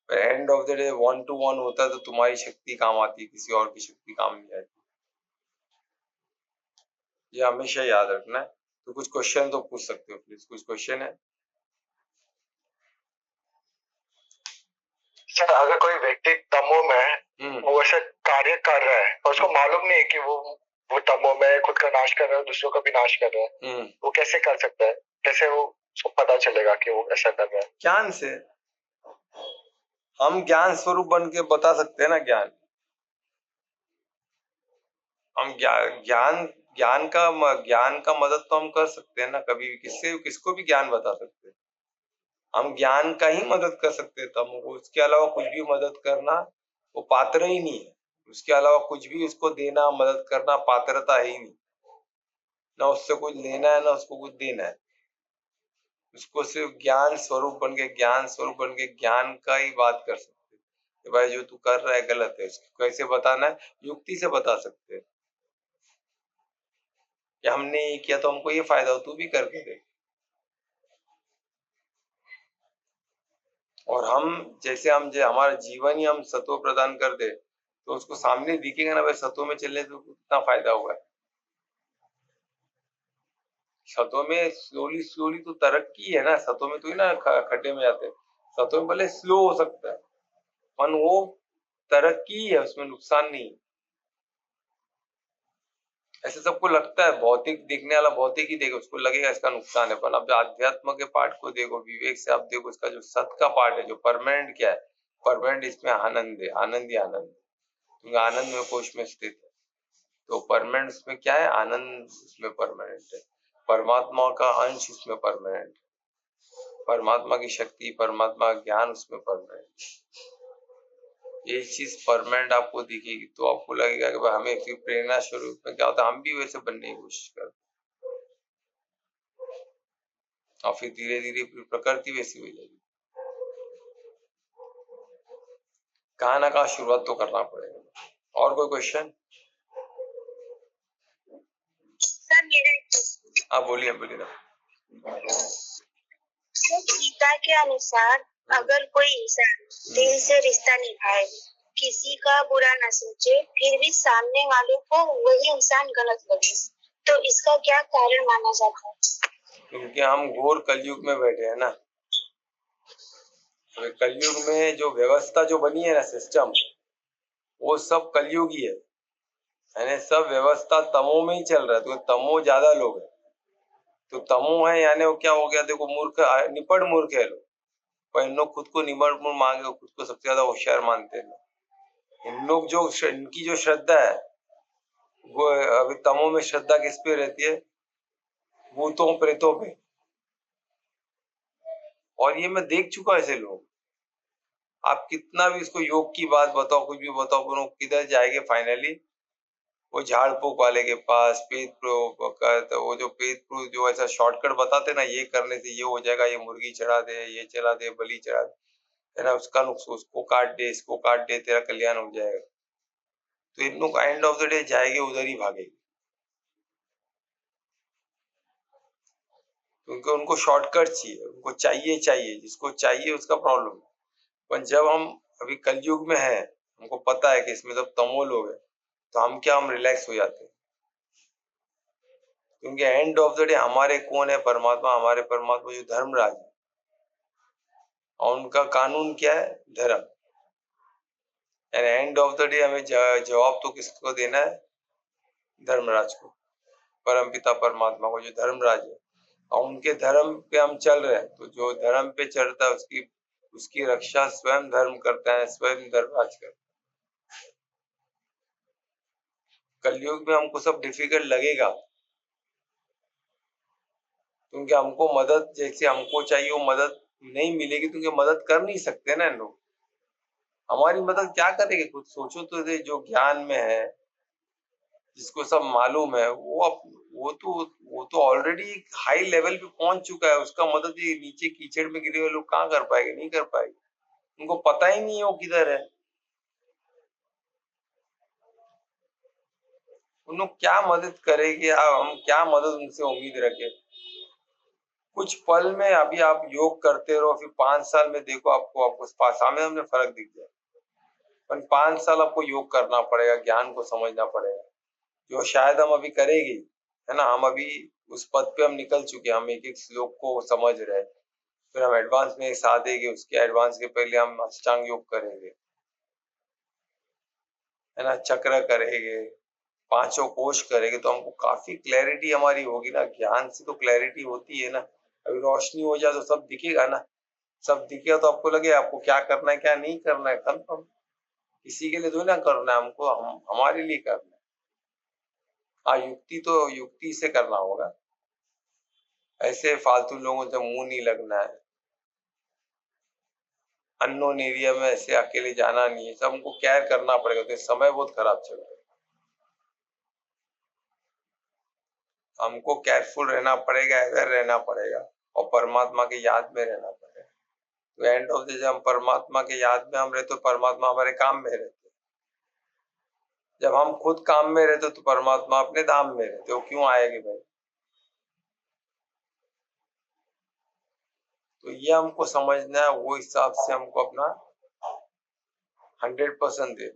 end of the day one two one होता है तो तुम्हारी शक्ति काम आती है, किसी और की शक्ति काम नहीं आती, ये हमेशा याद रखना है। तो कुछ क्वेश्चन तो पूछ सकते हो प्लीज, कुछ क्वेश्चन है? सर अगर कोई व्यक्ति तमो में वो ऐसा कार्य कर रहा है और उसको मालूम नहीं है कि वो तमो में खुद का नाश कर रहा है, दूसरों का भी नाश कर रहा है, वो कैसे कर सकता है, कैसे वो उसको पता चलेगा कि वो ऐसा कर रहा है? ज्ञान से, हम ज्ञान स्वरूप बन के बता सकते हैं ना, ज्ञान, हम ज्ञान ज्ञान का मदद तो हम कर सकते हैं ना, कभी भी किससे किसको भी ज्ञान बता सकते हैं, हम ज्ञान का ही मदद कर सकते हैं, तब वो उसके अलावा कुछ भी मदद करना वो पात्र ही नहीं है, उसके अलावा कुछ भी उसको देना मदद करना पात्रता है ही नहीं, ना उससे कुछ लेना है ना उसको कुछ देना है, उसको सिर्फ ज्ञान स्वरूप बन के ज्ञान का ही बात कर सकते हैं कि भाई जो तू कर रहा है गलत है, उसको कैसे बताना है, युक्ति से बता सकते हैं कि हमने ये किया तो हमको ये फायदा हो, तू भी करके देख, और हम जैसे हमारा जीवन ही हम सत्व प्रदान कर दे तो उसको सामने दिखेगा ना भाई, सत्व में चलने तो कितना फायदा होगा। सत्व में स्लोली स्लोली तो तरक्की है ना, सत्व में तो ही ना खड्डे में जाते हैं। सत्व में भले स्लो हो सकता है पर वो तरक्की है, उसमें नुकसान नहीं। ऐसे सबको लगता है, भौतिक देखने वाला भौतिक ही देखे, उसको लगेगा इसका नुकसान है, पर अब अध्यात्म के पार्ट को देखो, विवेक से आप देखो, इसका जो सत का पार्ट है, जो परमानेंट क्या है, परमानेंट इसमें आनंद है, आनंद ही आनंद, क्योंकि आनंद में कोश में स्थित है। तो परमानेंट उसमें क्या है, आनंद उसमें परमानेंट है, परमात्मा का अंश उसमें परमानेंट, परमात्मा की शक्ति, परमात्मा का ज्ञान उसमें परमानेंट। ये चीज परमानेंट आपको दिखेगी तो आपको लगेगा कि भाई हमें फिर प्रेरणा स्वरूप में क्या होता है, हम भी वैसे बनने की कोशिश करते और फिर धीरे धीरे प्रकृति वैसी हो जाएगी। कहाँ ना कहाँ शुरुआत तो करना पड़ेगा। और कोई क्वेश्चन? सर मेरा हाँ बोलिए बोलिए ना। गीता के अनुसार अगर कोई इंसान दिल से रिश्ता निभाए, किसी का बुरा न सोचे, फिर भी सामने वाले को वही इंसान गलत लगे, तो इसका क्या कारण माना जाता है? क्योंकि हम घोर कलयुग में बैठे हैं ना। तो कलयुग में जो व्यवस्था जो बनी है ना, सिस्टम, वो सब कलयुगी है, यानी सब व्यवस्था तमो में ही चल रहा है। तो तमो ज्यादा लोग है, तो तमो है यानी वो क्या हो गया, देखो मूर्ख, निपट मूर्ख है लोग, पर इन लोग खुद को निपट मूर्ख मांगे, खुद को सबसे ज्यादा होशियार मानते हैं। इन लोग जो इनकी जो श्रद्धा है वो अभी तमो में श्रद्धा किस पे रहती है, भूतों प्रेतों पे। और ये मैं देख चुका ऐसे लोग, आप कितना भी इसको योग की बात बताओ, कुछ भी बताओ, वो किधर जाएंगे फाइनली, वो झाड़ फूक वाले के पास, पेट तो वो जो पेट जो ऐसा शॉर्टकट बताते ना, ये करने से ये हो जाएगा, ये मुर्गी चढ़ा दे, ये चढ़ा दे, बलि चढ़ा दे, है ना, उसका नुकसान, उसको काट दे, इसको काट दे, तेरा कल्याण हो जाएगा। तो इन लोग एंड ऑफ द डे जाएंगे उधर ही भागेंगे, क्योंकि उनको शॉर्टकट चाहिए, उनको चाहिए, जिसको चाहिए उसका प्रॉब्लम है। पर जब हम अभी कलयुग में है, हमको पता है कि इसमें सब तमो लोग है, तो हम रिलैक्स हो जाते हैं, क्योंकि एंड ऑफ द डे हमारे कौन है, परमात्मा, हमारे परमात्मा जो धर्मराज है, और उनका कानून क्या है, धर्म। And end of the day हमें जवाब तो किसको देना है, धर्मराज को, परमपिता परमात्मा को, जो धर्मराज है, और उनके धर्म पे हम चल रहे हैं। तो जो धर्म पे चलता है उसकी उसकी रक्षा स्वयं धर्म करता है, स्वयं धर्मराज करता है। कलयुग में हमको सब डिफिकल्ट लगेगा, क्योंकि हमको मदद जैसे हमको चाहिए वो मदद नहीं मिलेगी, क्योंकि मदद कर नहीं सकते ना लोग। हमारी मदद क्या करेंगे, कुछ सोचो तो, जो ज्ञान में है, जिसको सब मालूम है, वो तो ऑलरेडी हाई लेवल पे पहुंच चुका है, उसका मदद ये नीचे कीचड़ में गिरे हुए लोग कहाँ कर पाएंगे, नहीं कर पाएंगे, उनको पता ही नहीं है वो किधर है। उन लोग क्या मदद करेंगे, हम क्या मदद उनसे उम्मीद रखें। कुछ पल में अभी आप योग करते रहो, फिर 5 साल में देखो आपको सामने हमने फर्क दिख जाए। पर 5 साल आपको योग करना पड़ेगा, ज्ञान को समझना पड़ेगा, जो शायद हम अभी करेंगे, है ना। हम अभी उस पद पे हम निकल चुके हैं, हम एक एक श्लोक को समझ रहे हैं, फिर हम एडवांस में साधेंगे, उसके एडवांस के पहले हम अष्टांग योग करेंगे, है ना, चक्र करेंगे, पांचों कोश करेंगे, तो हमको काफी क्लैरिटी हमारी होगी ना। ज्ञान से तो क्लैरिटी होती है ना। अभी रोशनी हो जाए तो सब दिखेगा ना, सब दिखेगा तो आपको लगे आपको क्या करना है क्या नहीं करना है, कंफर्म किसी के लिए तो ना करना है, हमको हमारे लिए करना है। हाँ, युक्ति तो युक्ति से करना होगा, ऐसे फालतू लोगों से मुंह नहीं लगना है, अननोन एरिया में ऐसे अकेले जाना नहीं है, सब हमको केयर करना पड़ेगा। तो समय बहुत खराब चल रहा है, हमको केयरफुल रहना पड़ेगा, अवेयर रहना पड़ेगा, और परमात्मा की याद में रहना पड़ेगा। तो एंड ऑफ द डे हम परमात्मा के याद में हम रहते, तो परमात्मा हमारे काम में रहते। जब हम खुद काम में रहते तो परमात्मा अपने धाम में रहते, वो क्यों आएंगे भाई। तो ये हमको समझना है, वो हिसाब से हमको अपना 100% दे।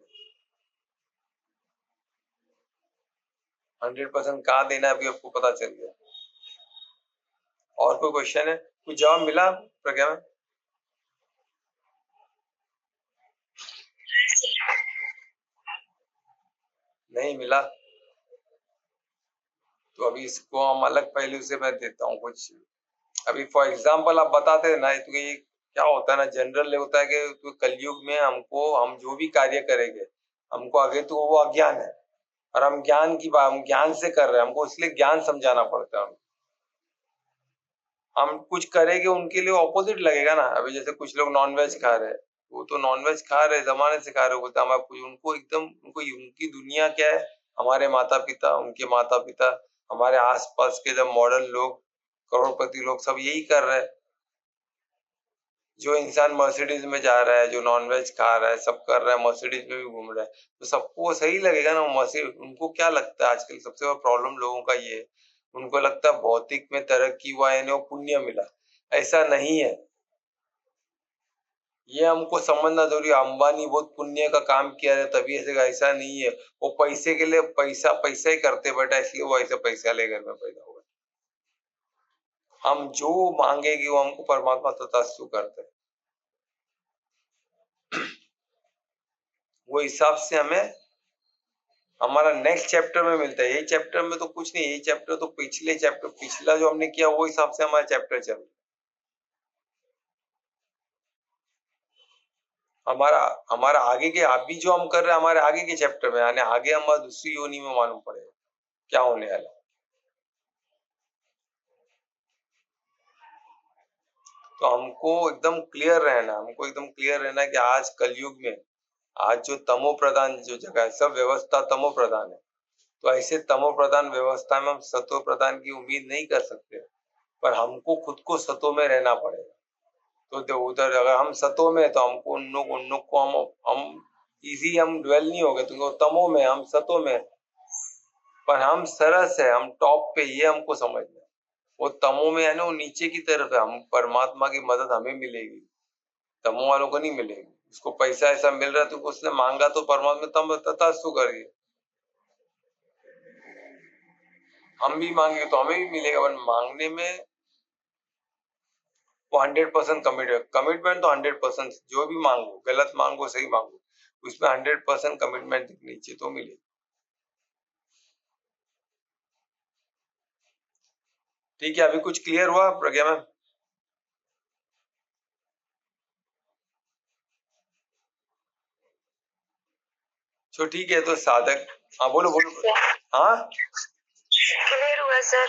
100% कहाँ देना है अभी आपको पता चल गया। और कोई क्वेश्चन है, कुछ जवाब मिला प्रज्ञा में? नहीं मिला तो अभी इसको हम अलग पहलू से मैं देता हूँ कुछ। अभी फॉर एग्जाम्पल आप बताते हैं ना, तो ये क्या होता है ना, जनरल होता है कि तो कलयुग में हमको, हम जो भी कार्य करेंगे हमको आगे तो वो अज्ञान है, और हम ज्ञान की बात, हम ज्ञान से कर रहे हैं, हमको इसलिए ज्ञान समझाना पड़ता है। हम कुछ करेंगे उनके लिए ऑपोजिट लगेगा ना। अभी जैसे कुछ लोग नॉनवेज खा रहे हैं, वो तो नॉनवेज खा रहे जमाने से खा रहे, बोलते हम उनको एकदम, उनको उनकी दुनिया क्या है, हमारे माता पिता, उनके माता पिता, हमारे आसपास के जब मॉडर्न लोग, करोड़पति लोग सब यही कर रहे हैं। जो इंसान मर्सिडीज में जा रहा है, जो नॉनवेज खा रहा है, सब कर रहा है, मर्सिडीज में भी घूम रहा है, तो सबको सही लगेगा ना मर्सिडीज। उनको क्या लगता है आजकल सबसे बड़ा प्रॉब्लम लोगों का ये है, उनको लगता है भौतिक में तरक्की हुआ यानी वो पुण्य मिला। ऐसा नहीं है, ये हमको समझना जरूरी है। अंबानी बहुत पुण्य का काम किया है तभी ऐसा नहीं है। वो पैसे के लिए पैसा पैसा ही करते बेटा, इसलिए वो ऐसे पैसा ले घर में पैदा हुआ। हम जो मांगेगी वो हमको परमात्मा तथास्तु करते हैं। वो हिसाब से हमें हमारा नेक्स्ट चैप्टर में मिलता है। यही चैप्टर में तो कुछ नहीं, यही चैप्टर तो पिछले चैप्टर, पिछला जो हमने किया वो हिसाब से हमारा चैप्टर चल रहा है। हमारा हमारा आगे के अभी जो हम कर रहे हैं हमारे आगे के चैप्टर में, यानी आगे हमारा दूसरी योनि में मालूम पड़ेगा क्या होने वाला। तो हमको एकदम क्लियर रहना, हमको एकदम क्लियर रहना कि आज कलयुग में, आज जो तमो प्रधान जो जगह है, सब व्यवस्था तमो प्रधान है। तो ऐसे तमो प्रधान व्यवस्था में हम सतो प्रधान की उम्मीद नहीं कर सकते, पर हमको खुद को सतो में रहना पड़ेगा। तो उधर अगर हम सतो में, तो हमको उन लोग को हम इजी हम ड्वेल नहीं हो गए, तो तमो में, हम सतो में, पर हम सरस है, हम टॉप पे, ये हमको समझना है। वो तमो में है ना, वो नीचे की तरफ है, हम परमात्मा की मदद हमें मिलेगी, तमो वालों को नहीं मिलेगी। उसको पैसा ऐसा मिल रहा है तो उसने मांगा तो परमात्मा तम तथास्तु करिए। हम भी मांगे तो हमें भी मिलेगा, पर मांगने में वो 100% कमिटमेंट तो 100%, जो भी मांगो, गलत मांगो सही मांगो, उसमें 100% कमिटमेंट दिखनी चाहिए तो मिलेगी। ठीक है, अभी कुछ क्लियर हुआ प्रज्ञा मैम? तो ठीक है, तो साधक, हाँ बोलो बोलो। हाँ क्लियर हुआ सर।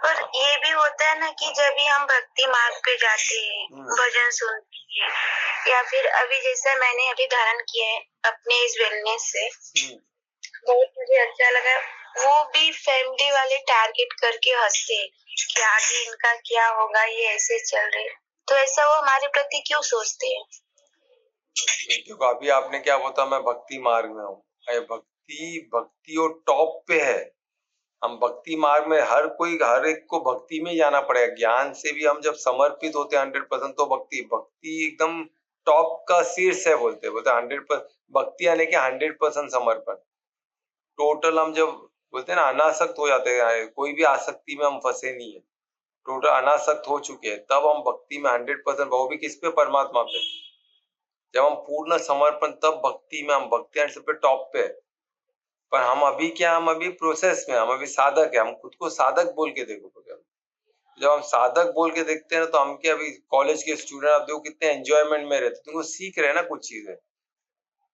और ये भी होता है ना कि जब भी हम भक्ति मार्ग पे जाते हैं, भजन सुनते हैं, या फिर अभी जैसा मैंने अभी धारण किया है अपने इस वेलनेस से, बहुत मुझे अच्छा लगा। वो भी फैमिली वाले टारगेट करके हंसते कि आगे इनका क्या होगा, ये ऐसे चल रहे, तो ऐसा वो हमारे प्रति क्यों सोचते हैं? देखो अभी आपने क्या बोला, मैं भक्ति मार्ग में हूँ। भक्ति और टॉप पे है। हम भक्ति मार्ग में, हर कोई, हर एक को भक्ति में जाना पड़ेगा। ज्ञान से भी हम जब समर्पित होते हैं 100%, तो भक्ति एकदम टॉप का शीर्ष है, बोलते 100% भक्ति यानी कि 100% समर्पण। टोटल हम जब बोलते हैं ना अनासक्त हो जाते हैं, कोई भी आसक्ति में हम फंसे नहीं है, टोटल अनासक्त हो चुके हैं, तब हम भक्ति में 100%, वो भी किस पे, परमात्मा पे। जब हम पूर्ण समर्पण, तब भक्ति में, हम भक्ति 100% टॉप पे। पर हम अभी क्या, हम अभी प्रोसेस में, हम अभी साधक है। हम खुद को साधक बोल के देखो। जब हम साधक बोल के देखते हैं तो हम क्या, अभी कॉलेज के स्टूडेंट आप देखो कितने एंजॉयमेंट में रहते, तुमको सीख रहे हैं ना कुछ चीजें,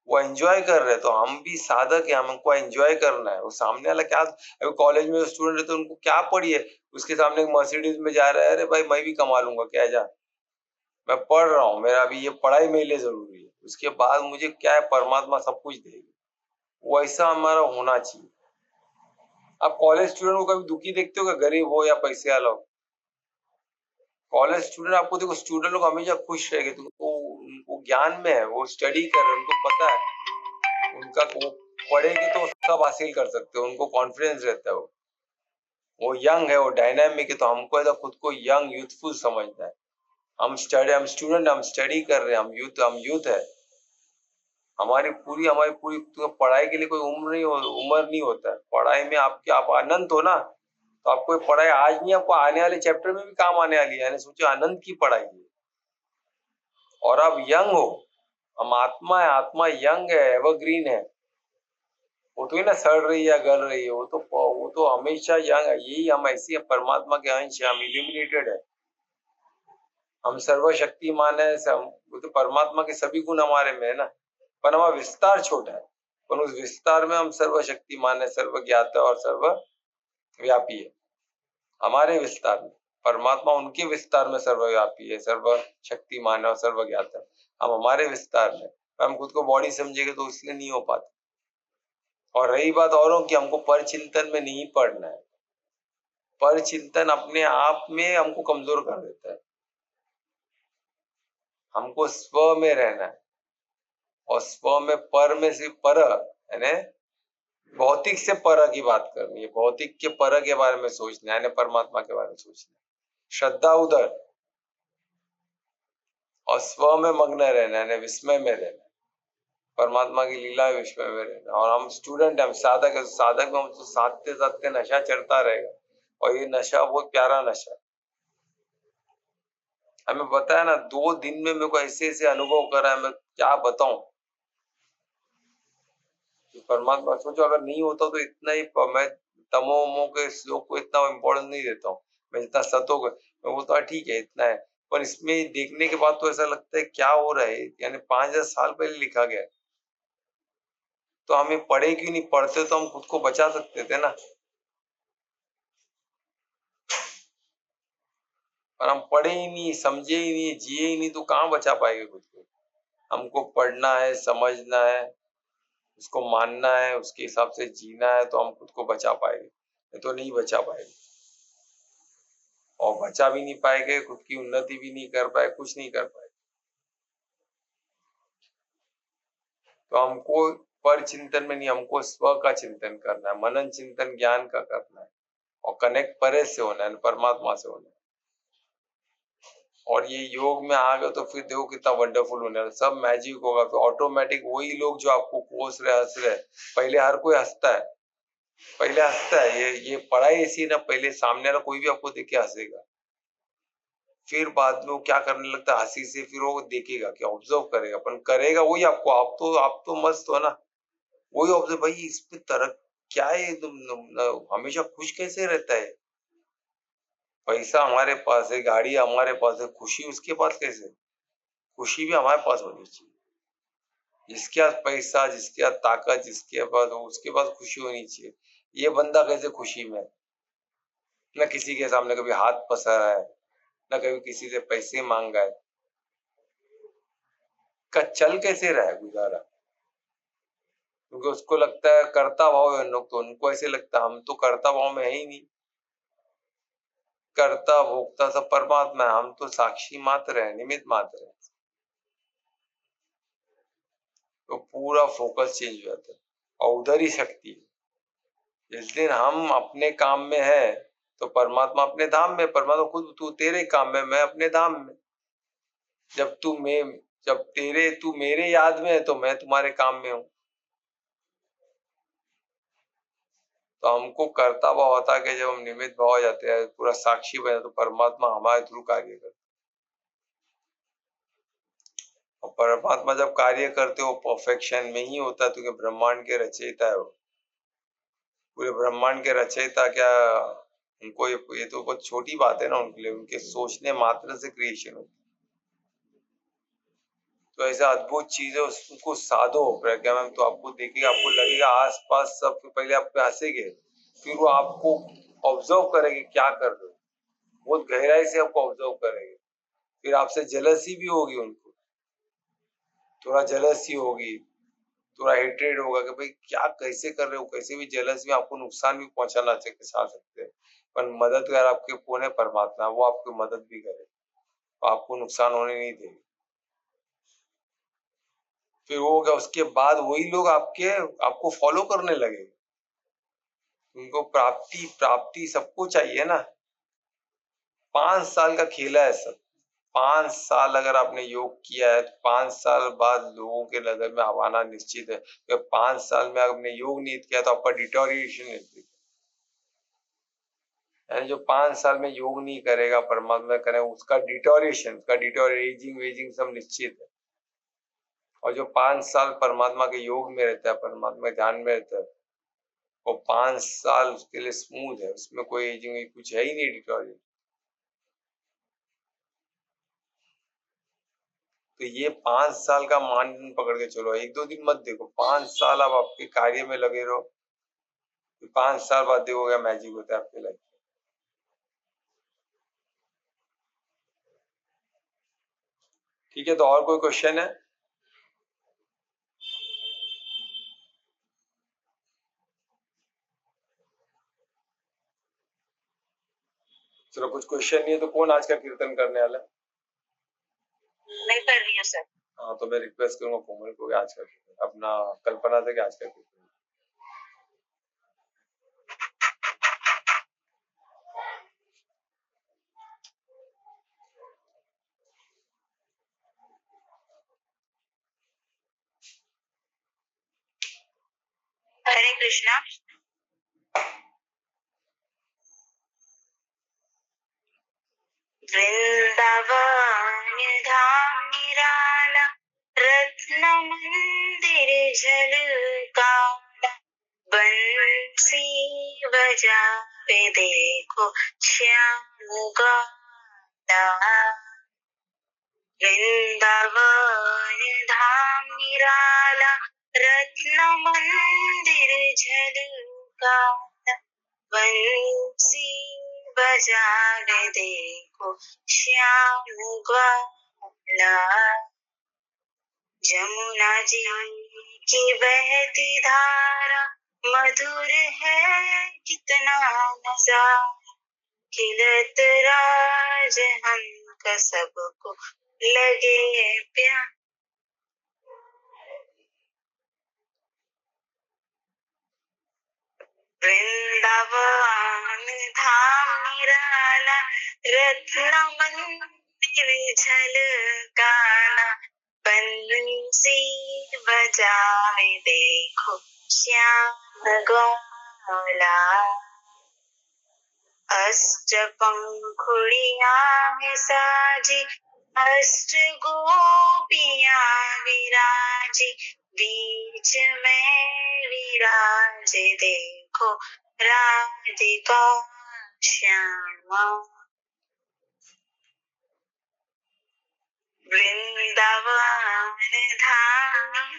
वो एंजॉय कर रहे हैं। तो हम भी साधक है, हमको एंजॉय करना है। वो सामने वाला क्या, अभी कॉलेज में स्टूडेंट रहते उनको क्या पढ़ी है, उसके सामने एक मर्सिडीज में जा रहा है, अरे भाई मैं भी कमा लूंगा क्या, जा मैं पढ़ रहा हूँ, मेरा अभी ये पढ़ाई मेरे लिए जरूरी है, उसके बाद मुझे क्या है, परमात्मा सब कुछ देगी। वैसा हमारा होना चाहिए। आप कॉलेज स्टूडेंट को कभी दुखी देखते हो, गरीब हो या पैसे वाला हो? कॉलेज स्टूडेंट आपको देखो, स्टूडेंट लोग हमेशा खुश रहेंगे, तुमको उनको ज्ञान में है, वो स्टडी कर रहे हैं, उनको पता है, उनका वो पढ़ेंगे तो सब हासिल कर सकते हो, उनको कॉन्फिडेंस रहता है। वो यंग है, वो डायनामिक है, तो हमको ऐसा खुद को यंग यूथफुल समझना है। हम स्टूडेंट, हम स्टडी कर रहे हैं, हम यूथ है। हमारी पूरी तो पढ़ाई के लिए कोई उम्र नहीं होता है। पढ़ाई में आप अनंत हो ना, तो आपको पढ़ाई आज नहीं, आपको आने वाले चैप्टर में भी काम आने वाली है। यानी सोचो अनंत की पढ़ाई है। और आप यंग हो, हम आत्मा है, आत्मा यंग है, एवरग्रीन है। वो तो ही ना सड़ रही है, गल रही है, वो तो हमेशा यंग है। यही हम ऐसी है, परमात्मा के अंश है, हम इल्यूमिनेटेड है, हम सर्वशक्तिमान है। वो तो परमात्मा के सभी गुण हमारे में है ना, पर हमारा विस्तार छोटा है। पर उस विस्तार में हम सर्वशक्तिमान है, सर्वज्ञाता और सर्वव्यापी है। हमारे विस्तार में परमात्मा उनके विस्तार में सर्वव्यापी है, सर्वशक्तिमान है और सर्वज्ञाता है। हम हमारे विस्तार में, हम खुद को बॉडी समझेंगे तो इसलिए नहीं हो पाता। और रही बात औरों की, हमको पर चिंतन में नहीं पड़ना है। पर चिंतन अपने आप में हमको कमजोर कर देता है। हमको स्व में रहना है, और स्व में पर में से पर, यानी भौतिक से पर की बात करनी है, भौतिक के पर के बारे में सोचना है, यानी परमात्मा के बारे में सोचना है। श्रद्धा उधर, और स्व में मग्न रहना, यानी विस्मय में रहना, परमात्मा की लीला विस्मय में रहना। और हम स्टूडेंट, हम साधक है, साधक में हम तो साधते साधते नशा चढ़ता रहेगा। और ये नशा बहुत प्यारा नशा है। हमें बताया ना, 2 दिन में मेरे को ऐसे ऐसे अनुभव करा है, मैं क्या बताऊं। परमात्मा सोचो, अगर नहीं होता तो इतना ही, मैं तमोमो के श्लोक को इतना इम्पोर्टेंस नहीं देता हूँ। मैं जितना सतो को मैं बोलता हूँ ठीक है इतना है, पर इसमें देखने के बाद तो ऐसा लगता है क्या हो रहा है। यानी 5000 साल पहले लिखा गया है, तो हमें पढ़े क्यों नहीं? पढ़ते तो हम खुद को बचा सकते थे ना, पर हम पढ़े ही नहीं, समझे ही नहीं, जिए ही नहीं, तो कहाँ बचा पाएंगे खुद को। हमको पढ़ना है, समझना है, उसको मानना है, उसके हिसाब से जीना है, तो हम खुद को बचा पाएंगे, नहीं तो नहीं बचा पाएंगे। और बचा भी नहीं पाएंगे, खुद की उन्नति भी नहीं कर पाए, कुछ नहीं कर पाए। तो हमको पर चिंतन में नहीं, हमको स्व का चिंतन करना है, मनन चिंतन ज्ञान का करना है, और कनेक्ट परे से होना है, परमात्मा से होना है। और ये योग में आ गए तो फिर देखो कितना वंडरफुल होने वाला, सब मैजिक होगा। फिर ऑटोमेटिक वही लोग जो आपको कोस रहे, हंस रहे, पहले हर कोई हंसता है, पहले हंसता है। ये पढ़ाई ऐसी ना, पहले सामने वाला कोई भी आपको देख के हंसेगा, फिर बाद में वो क्या करने लगता है, हंसी से फिर वो देखेगा, क्या ऑब्जर्व करेगा, अपन करेगा वही आपको। आप तो मस्त हो ना, वही ऑब्जर्व, भाई इस पे तरक क्या है, तुम हमेशा खुश कैसे रहता है। पैसा हमारे पास है, गाड़ी हमारे पास है, खुशी उसके पास कैसे? खुशी भी हमारे पास होनी चाहिए। जिसके पास पैसा, जिसके पास ताकत, जिसके पास उसके पास खुशी होनी चाहिए। ये बंदा कैसे खुशी में, न किसी के सामने कभी हाथ पसारा है, न कभी किसी से पैसे मांगा है, का चल कैसे रहा है गुजारा। क्योंकि उसको लगता है कर्ता भाव है लोग, तो उनको ऐसे लगता है हम तो कर्ता भाव में है ही नहीं, कर्ता भोक्ता सब परमात्मा है, हम तो साक्षी मात्र है, निमित्त मात्र है। तो पूरा फोकस चेंज हो जाता है, और उधर ही शक्ति है। जिस दिन हम अपने काम में है तो परमात्मा अपने धाम में, परमात्मा खुद, तू तेरे काम में, मैं अपने धाम में। जब तू मेरे याद में है तो मैं तुम्हारे काम में हूँ। तो हमको कर्ता भाव होता है कि जब हम निमित्त भाव हो जाते हैं, पूरा साक्षी बने, तो परमात्मा हमारे थ्रू कार्य करते। और परमात्मा जब कार्य करते हो परफेक्शन में ही होता है, क्योंकि ब्रह्मांड के रचयिता है वो। पूरे ब्रह्मांड के रचयिता क्या, उनको ये तो बहुत छोटी बात है ना उनके लिए, उनके सोचने मात्र से क्रिएशन होती। तो ऐसा अद्भुत चीज है, उसको साधो प्रज्ञा मैम, तो आपको देखेगा, आपको लगेगा आसपास सब पहले आप पे हंसेंगे, फिर वो आपको ऑब्जर्व करेंगे क्या कर रहे हो, बहुत गहराई से आपको ऑब्जर्व करेंगे। फिर आपसे जलसी भी होगी उनको, थोड़ा जलसी होगी, थोड़ा हेट्रेड होगा कि भाई क्या कैसे कर रहे हो, कैसे भी जलस में आपको नुकसान भी पहुंचाना सकते हैं। पर मददगार आपके कौन है? परमात्मा, वो आपकी मदद भी करे, आपको नुकसान होने नहीं देगी। फिर वो होगा, उसके बाद वही लोग आपको फॉलो करने लगे। उनको प्राप्ति प्राप्ति सबको चाहिए ना, 5 साल का खेला है सब, 5 साल अगर आपने योग किया है तो 5 साल बाद लोगों के नजर में आप आना निश्चित है। तो 5 साल में आपने योग नहीं किया तो आपका डिटोरिएशन है। यानी जो 5 साल में योग नहीं करेगा, परमात्मा करे, उसका डिटोरिएशन, उसका एजिंग वेजिंग सब निश्चित है। और जो 5 साल परमात्मा के योग में रहता है, परमात्मा के ध्यान में रहता है, वो 5 साल उसके लिए स्मूथ है, उसमें कोई एजिंग कुछ है ही नहीं, डिटोरिएशन। तो ये 5 साल का मानदंड पकड़ के चलो, 1-2 दिन मत देखो, 5 साल आप आपके कार्य में लगे रहो, 5 साल बाद देखोगे मैजिक होता है आपके लाइफ। ठीक है, तो और कोई क्वेश्चन है? चलो, कुछ क्वेश्चन नहीं है तो कौन आज का कीर्तन करने वाला है? मैं कर रही हूँ सर। हाँ, तो मैं रिक्वेस्ट करूंगा कोमल को आज का कीर्तन, अपना कल्पना से कि आज का कीर्तन। हरे कृष्णा। वृंदावन धाम निराला, रत्न मंदिर झलकाला, बंसी बजावे देखो श्याम ग्वाला। वृंदावन धाम निराला, रत्न मंदिर झलकाला, बंसी बजावे देखो श्याम ग्वाला। जमुना जी की बहती धारा, मधुर है कितना नजारा, खिलत राज हमका सबको लगे प्यार। वृंदावन धाम निराला, रत्न मंदिर झलकाला, बंसी बजाए देखो श्याम ग्वाला। अष्ट पंखुड़िया में साजी, अष्ट गोपियां विराजी, बीच में विराजे देखो राधिका श्यामा। वृंदावन धाम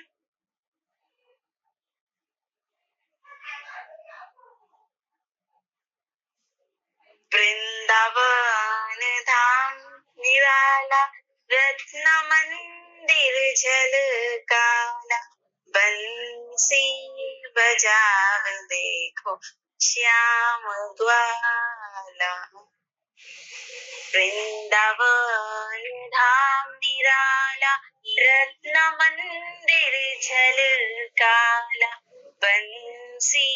वृंदावन धाम निराला, रत्न मंदिर झलकाला, बंसी बजाव देखो श्याम ग्वाला। वृंदावन धाम निराला, रत्न मंदिर झलकाला, बंसी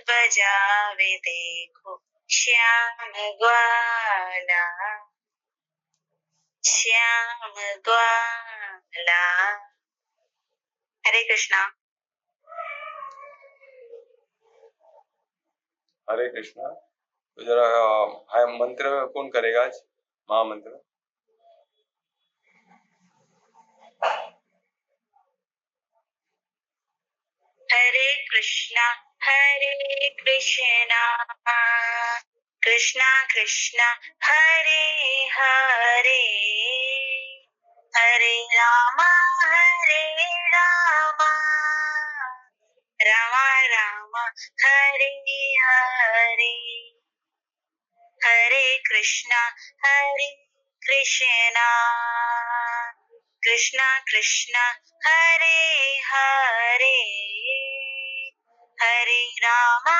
बजावे देखो श्याम ग्वाला, श्याम ग्वाला। हरे कृष्णा। हरे कृष्णा। तो जरा मंत्र कौन करेगा आज, महामंत्र? हरे कृष्णा कृष्णा कृष्णा हरे हरे, हरे रामा रामा रामा हरे हरे। हरे कृष्णा कृष्णा कृष्णा हरे हरे, हरे रामा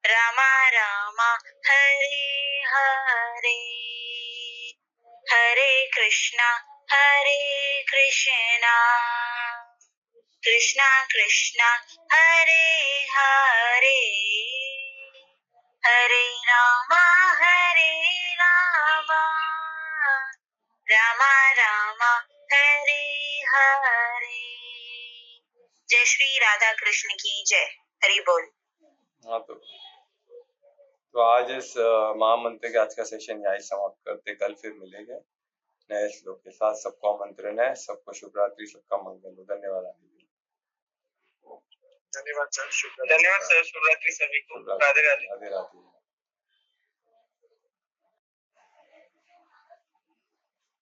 रामा रामा हरे हरे। हरे कृष्णा कृष्णा कृष्णा हरे हरे, हरे रामा रामा रामा हरे हरे। जय श्री राधा कृष्ण की जय। हरि बोल। हाँ, तो आज इस महामंत्र के आज का सेशन यही समाप्त करते, कल फिर मिलेंगे नए श्लोक के साथ। सबको आमंत्रण है, सबको शुभ रात्रि, सबका मंगल हो। धन्यवाद आदि। धन्यवाद सर, शुभ रात्रि सभी को। राधे राधे।